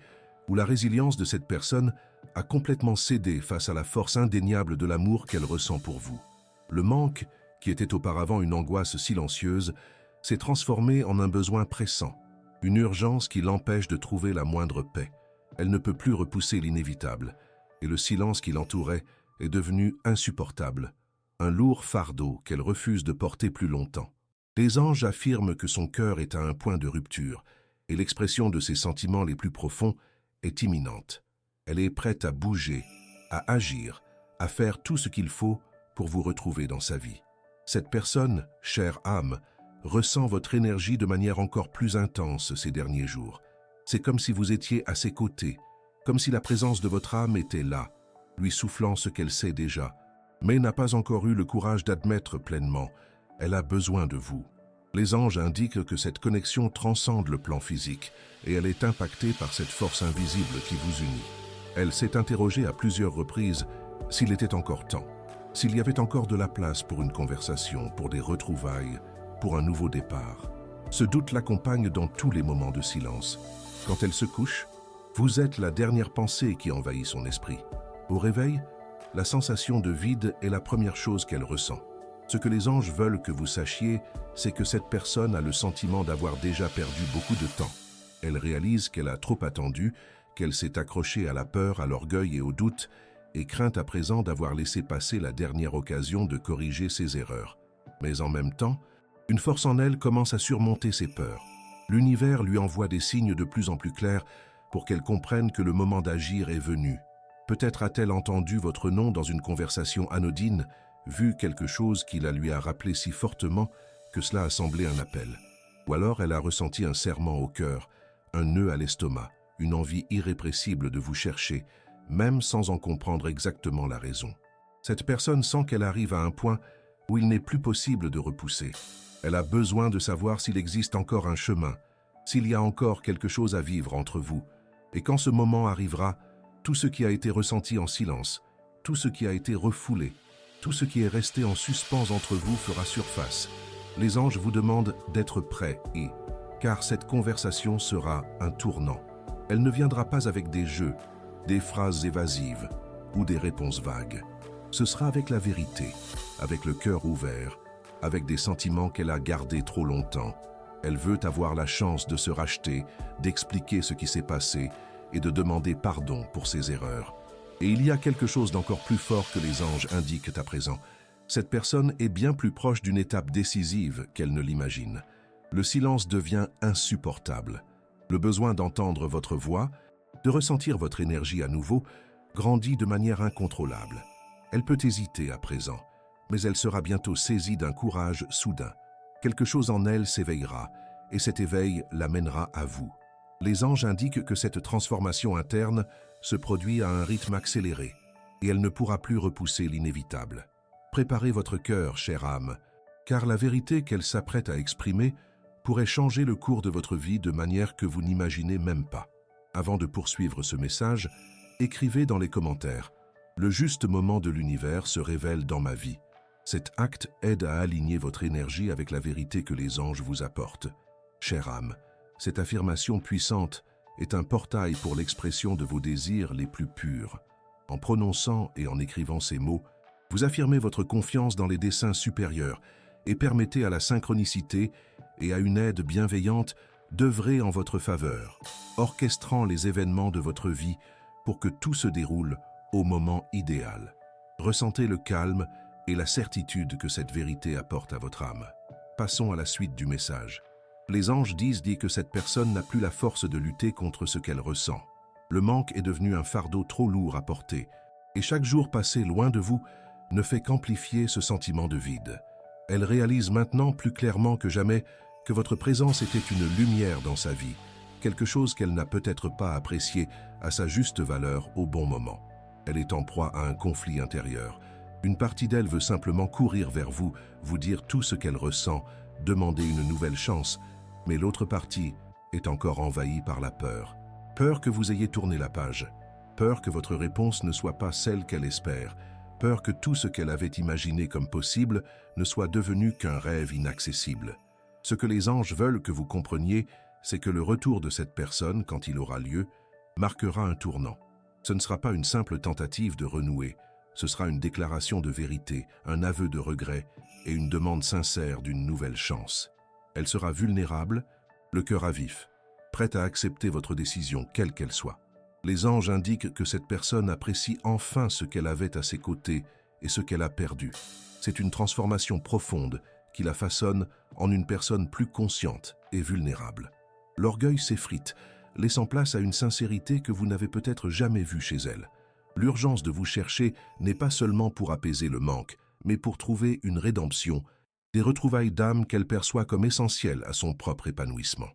où la résilience de cette personne a complètement cédé face à la force indéniable de l'amour qu'elle ressent pour vous. Le manque, qui était auparavant une angoisse silencieuse, s'est transformé en un besoin pressant, une urgence qui l'empêche de trouver la moindre paix. Elle ne peut plus repousser l'inévitable, et le silence qui l'entourait est devenu insupportable, un lourd fardeau qu'elle refuse de porter plus longtemps. Les anges affirment que son cœur est à un point de rupture, et l'expression de ses sentiments les plus profonds est imminente. Elle est prête à bouger, à agir, à faire tout ce qu'il faut pour vous retrouver dans sa vie. Cette personne, chère âme, ressent votre énergie de manière encore plus intense ces derniers jours. C'est comme si vous étiez à ses côtés, comme si la présence de votre âme était là, lui soufflant ce qu'elle sait déjà, mais n'a pas encore eu le courage d'admettre pleinement. Elle a besoin de vous. Les anges indiquent que cette connexion transcende le plan physique et elle est impactée par cette force invisible qui vous unit. Elle s'est interrogée à plusieurs reprises s'il était encore temps, s'il y avait encore de la place pour une conversation, pour des retrouvailles, pour un nouveau départ. Ce doute l'accompagne dans tous les moments de silence. Quand elle se couche, vous êtes la dernière pensée qui envahit son esprit. Au réveil, la sensation de vide est la première chose qu'elle ressent. Ce que les anges veulent que vous sachiez, c'est que cette personne a le sentiment d'avoir déjà perdu beaucoup de temps. Elle réalise qu'elle a trop attendu, qu'elle s'est accrochée à la peur, à l'orgueil et au doute, et craint à présent d'avoir laissé passer la dernière occasion de corriger ses erreurs. Mais en même temps, une force en elle commence à surmonter ses peurs. L'univers lui envoie des signes de plus en plus clairs pour qu'elle comprenne que le moment d'agir est venu. Peut-être a-t-elle entendu votre nom dans une conversation anodine, vu quelque chose qui la lui a rappelé si fortement que cela a semblé un appel. Ou alors elle a ressenti un serrement au cœur, un nœud à l'estomac, une envie irrépressible de vous chercher, même sans en comprendre exactement la raison. Cette personne sent qu'elle arrive à un point où il n'est plus possible de repousser. Elle a besoin de savoir s'il existe encore un chemin, s'il y a encore quelque chose à vivre entre vous. Et quand ce moment arrivera, tout ce qui a été ressenti en silence, tout ce qui a été refoulé, tout ce qui est resté en suspens entre vous fera surface. Les anges vous demandent d'être prêts car cette conversation sera un tournant. Elle ne viendra pas avec des jeux, des phrases évasives ou des réponses vagues. Ce sera avec la vérité, avec le cœur ouvert, avec des sentiments qu'elle a gardés trop longtemps. Elle veut avoir la chance de se racheter, d'expliquer ce qui s'est passé et de demander pardon pour ses erreurs. Et il y a quelque chose d'encore plus fort que les anges indiquent à présent. Cette personne est bien plus proche d'une étape décisive qu'elle ne l'imagine. Le silence devient insupportable. Le besoin d'entendre votre voix, de ressentir votre énergie à nouveau, grandit de manière incontrôlable. Elle peut hésiter à présent, mais elle sera bientôt saisie d'un courage soudain. Quelque chose en elle s'éveillera, et cet éveil l'amènera à vous. Les anges indiquent que cette transformation interne se produit à un rythme accéléré, et elle ne pourra plus repousser l'inévitable. Préparez votre cœur, chère âme, car la vérité qu'elle s'apprête à exprimer pourrait changer le cours de votre vie de manière que vous n'imaginez même pas. Avant de poursuivre ce message, écrivez dans les commentaires « Le juste moment de l'univers se révèle dans ma vie ». Cet acte aide à aligner votre énergie avec la vérité que les anges vous apportent. Chère âme, cette affirmation puissante est un portail pour l'expression de vos désirs les plus purs. En prononçant et en écrivant ces mots, vous affirmez votre confiance dans les desseins supérieurs et permettez à la synchronicité et à une aide bienveillante d'œuvrer en votre faveur, orchestrant les événements de votre vie pour que tout se déroule au moment idéal. Ressentez le calme et la certitude que cette vérité apporte à votre âme. Passons à la suite du message. Les anges disent que cette personne n'a plus la force de lutter contre ce qu'elle ressent. Le manque est devenu un fardeau trop lourd à porter, et chaque jour passé loin de vous ne fait qu'amplifier ce sentiment de vide. Elle réalise maintenant plus clairement que jamais que votre présence était une lumière dans sa vie, quelque chose qu'elle n'a peut-être pas apprécié à sa juste valeur au bon moment. Elle est en proie à un conflit intérieur. Une partie d'elle veut simplement courir vers vous, vous dire tout ce qu'elle ressent, demander une nouvelle chance, mais l'autre partie est encore envahie par la peur. Peur que vous ayez tourné la page, peur que votre réponse ne soit pas celle qu'elle espère, peur que tout ce qu'elle avait imaginé comme possible ne soit devenu qu'un rêve inaccessible. Ce que les anges veulent que vous compreniez, c'est que le retour de cette personne, quand il aura lieu, marquera un tournant. Ce ne sera pas une simple tentative de renouer, ce sera une déclaration de vérité, un aveu de regret et une demande sincère d'une nouvelle chance. Elle sera vulnérable, le cœur à vif, prête à accepter votre décision, quelle qu'elle soit. Les anges indiquent que cette personne apprécie enfin ce qu'elle avait à ses côtés et ce qu'elle a perdu. C'est une transformation profonde qui la façonne en une personne plus consciente et vulnérable. L'orgueil s'effrite, laissant place à une sincérité que vous n'avez peut-être jamais vue chez elle. L'urgence de vous chercher n'est pas seulement pour apaiser le manque, mais pour trouver une rédemption, des retrouvailles d'âme qu'elle perçoit comme essentielles à son propre épanouissement.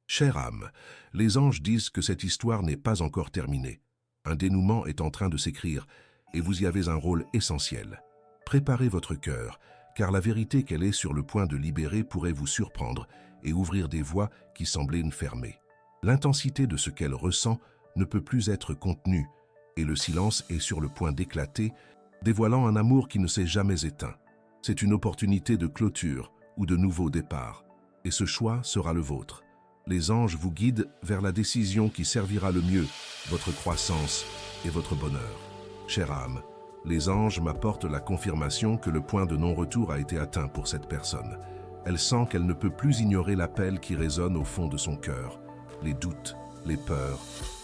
Chère âme, les anges disent que cette histoire n'est pas encore terminée. Un dénouement est en train de s'écrire et vous y avez un rôle essentiel. Préparez votre cœur, car la vérité qu'elle est sur le point de libérer pourrait vous surprendre et ouvrir des voies qui semblaient fermées. L'intensité de ce qu'elle ressent ne peut plus être contenue et le silence est sur le point d'éclater, dévoilant un amour qui ne s'est jamais éteint. C'est une opportunité de clôture ou de nouveau départ, et ce choix sera le vôtre. Les anges vous guident vers la décision qui servira le mieux, votre croissance et votre bonheur. Chère âme, les anges m'apportent la confirmation que le point de non-retour a été atteint pour cette personne. Elle sent qu'elle ne peut plus ignorer l'appel qui résonne au fond de son cœur. Les doutes, les peurs,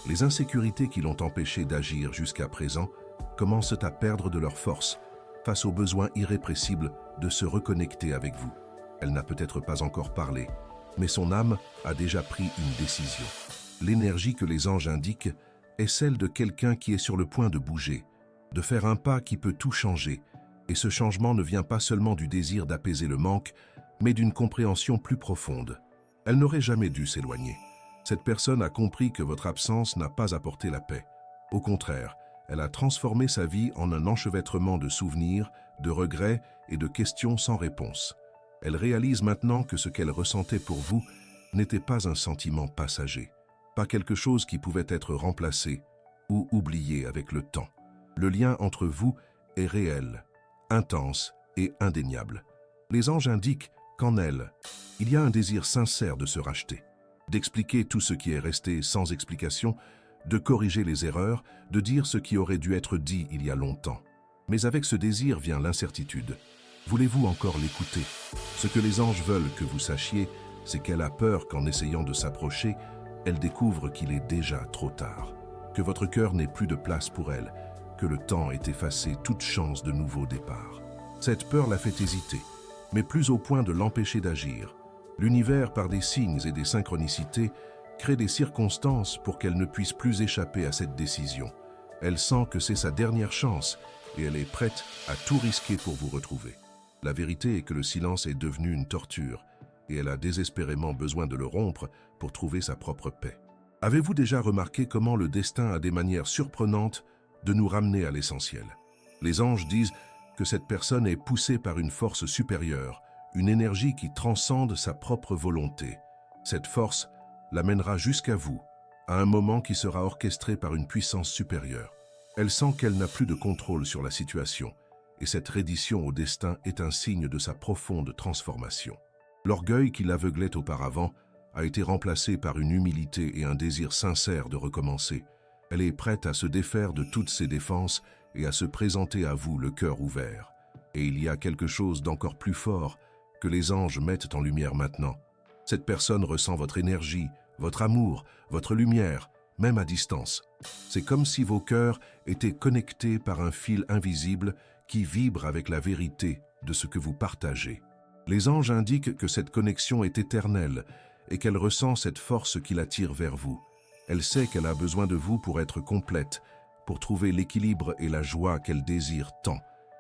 les insécurités qui l'ont empêchée d'agir jusqu'à présent commencent à perdre de leur force face au besoin irrépressible de se reconnecter avec vous. Elle n'a peut-être pas encore parlé, mais son âme a déjà pris une décision. L'énergie que les anges indiquent est celle de quelqu'un qui est sur le point de bouger, de faire un pas qui peut tout changer, et ce changement ne vient pas seulement du désir d'apaiser le manque, mais d'une compréhension plus profonde. Elle n'aurait jamais dû s'éloigner. Cette personne a compris que votre absence n'a pas apporté la paix. Au contraire, elle a transformé sa vie en un enchevêtrement de souvenirs, de regrets et de questions sans réponse. Elle réalise maintenant que ce qu'elle ressentait pour vous n'était pas un sentiment passager, pas quelque chose qui pouvait être remplacé ou oublié avec le temps. Le lien entre vous est réel, intense et indéniable. Les anges indiquent qu'en elle, il y a un désir sincère de se racheter, d'expliquer tout ce qui est resté sans explication, de corriger les erreurs, de dire ce qui aurait dû être dit il y a longtemps. Mais avec ce désir vient l'incertitude. Voulez-vous encore l'écouter? Ce que les anges veulent que vous sachiez, c'est qu'elle a peur qu'en essayant de s'approcher, elle découvre qu'il est déjà trop tard, que votre cœur n'ait plus de place pour elle, que le temps ait effacé toute chance de nouveau départ. Cette peur la fait hésiter, mais plus au point de l'empêcher d'agir. L'univers, par des signes et des synchronicités, crée des circonstances pour qu'elle ne puisse plus échapper à cette décision. Elle sent que c'est sa dernière chance et elle est prête à tout risquer pour vous retrouver. La vérité est que le silence est devenu une torture et elle a désespérément besoin de le rompre pour trouver sa propre paix. Avez-vous déjà remarqué comment le destin a des manières surprenantes de nous ramener à l'essentiel? Les anges disent que cette personne est poussée par une force supérieure, une énergie qui transcende sa propre volonté. Cette force l'amènera jusqu'à vous, à un moment qui sera orchestré par une puissance supérieure. Elle sent qu'elle n'a plus de contrôle sur la situation, et cette reddition au destin est un signe de sa profonde transformation. L'orgueil qui l'aveuglait auparavant a été remplacé par une humilité et un désir sincère de recommencer. Elle est prête à se défaire de toutes ses défenses et à se présenter à vous le cœur ouvert. Et il y a quelque chose d'encore plus fort que les anges mettent en lumière maintenant. Cette personne ressent votre énergie, votre amour, votre lumière, même à distance. C'est comme si vos cœurs étaient connectés par un fil invisible qui vibre avec la vérité de ce que vous partagez. Les anges indiquent que cette connexion est éternelle et qu'elle ressent cette force qui l'attire vers vous. Elle sait qu'elle a besoin de vous pour être complète, pour trouver l'équilibre et la joie qu'elle désire tant.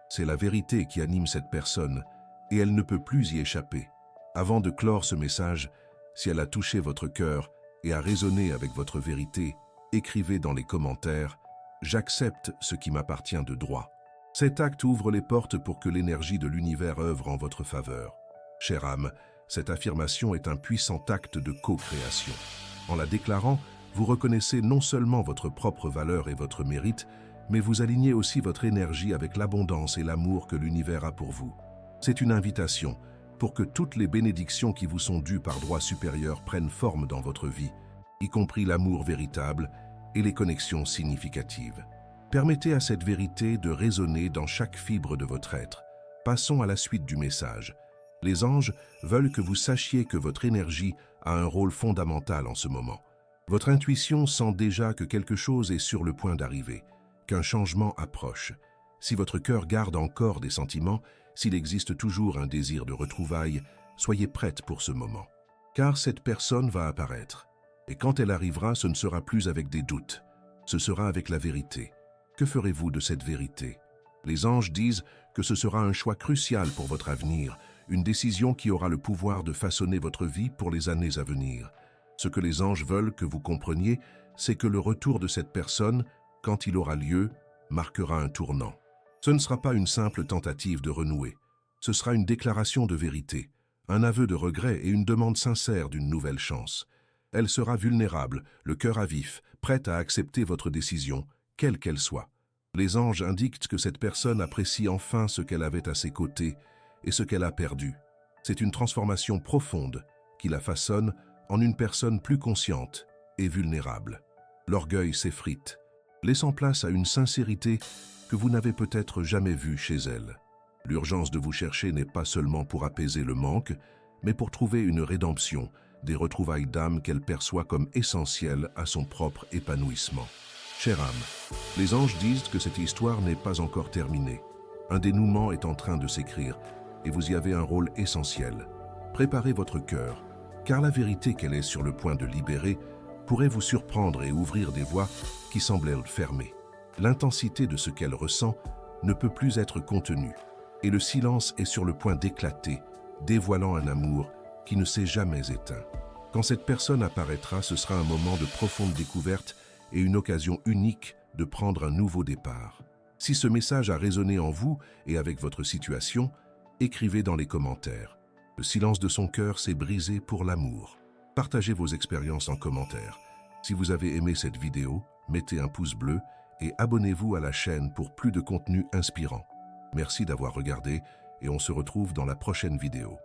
C'est la vérité qui anime cette personne et elle ne peut plus y échapper. Avant de clore ce message, si elle a touché votre cœur et a résonné avec votre vérité, écrivez dans les commentaires « J'accepte ce qui m'appartient de droit ». Cet acte ouvre les portes pour que l'énergie de l'univers œuvre en votre faveur. Chère âme, cette affirmation est un puissant acte de co-création. En la déclarant, vous reconnaissez non seulement votre propre valeur et votre mérite, mais vous alignez aussi votre énergie avec l'abondance et l'amour que l'univers a pour vous. C'est une invitation pour que toutes les bénédictions qui vous sont dues par droit supérieur prennent forme dans votre vie, y compris l'amour véritable et les connexions significatives. Permettez à cette vérité de résonner dans chaque fibre de votre être. Passons à la suite du message. Les anges veulent que vous sachiez que votre énergie a un rôle fondamental en ce moment. Votre intuition sent déjà que quelque chose est sur le point d'arriver, qu'un changement approche. Si votre cœur garde encore des sentiments, s'il existe toujours un désir de retrouvailles, soyez prête pour ce moment. Car cette personne va apparaître. Et quand elle arrivera, ce ne sera plus avec des doutes. Ce sera avec la vérité. Que ferez-vous de cette vérité? Les anges disent que ce sera un choix crucial pour votre avenir, une décision qui aura le pouvoir de façonner votre vie pour les années à venir. Ce que les anges veulent que vous compreniez, c'est que le retour de cette personne, quand il aura lieu, marquera un tournant. Ce ne sera pas une simple tentative de renouer. Ce sera une déclaration de vérité, un aveu de regret et une demande sincère d'une nouvelle chance. Elle sera vulnérable, le cœur à vif, prête à accepter votre décision, quelle qu'elle soit. Les anges indiquent que cette personne apprécie enfin ce qu'elle avait à ses côtés et ce qu'elle a perdu. C'est une transformation profonde qui la façonne en une personne plus consciente et vulnérable. L'orgueil s'effrite, laissant place à une sincérité que vous n'avez peut-être jamais vue chez elle. L'urgence de vous chercher n'est pas seulement pour apaiser le manque, mais pour trouver une rédemption, des retrouvailles d'âme qu'elle perçoit comme essentielles à son propre épanouissement. Chère âme, les anges disent que cette histoire n'est pas encore terminée. Un dénouement est en train de s'écrire et vous y avez un rôle essentiel. Préparez votre cœur, car la vérité qu'elle est sur le point de libérer pourrait vous surprendre et ouvrir des voies qui semblaient fermées. L'intensité de ce qu'elle ressent ne peut plus être contenue, et le silence est sur le point d'éclater, dévoilant un amour qui ne s'est jamais éteint. Quand cette personne apparaîtra, ce sera un moment de profonde découverte et une occasion unique de prendre un nouveau départ. Si ce message a résonné en vous et avec votre situation, écrivez dans les commentaires. Le silence de son cœur s'est brisé pour l'amour. Partagez vos expériences en commentaire. Si vous avez aimé cette vidéo, mettez un pouce bleu et abonnez-vous à la chaîne pour plus de contenu inspirant. Merci d'avoir regardé et on se retrouve dans la prochaine vidéo.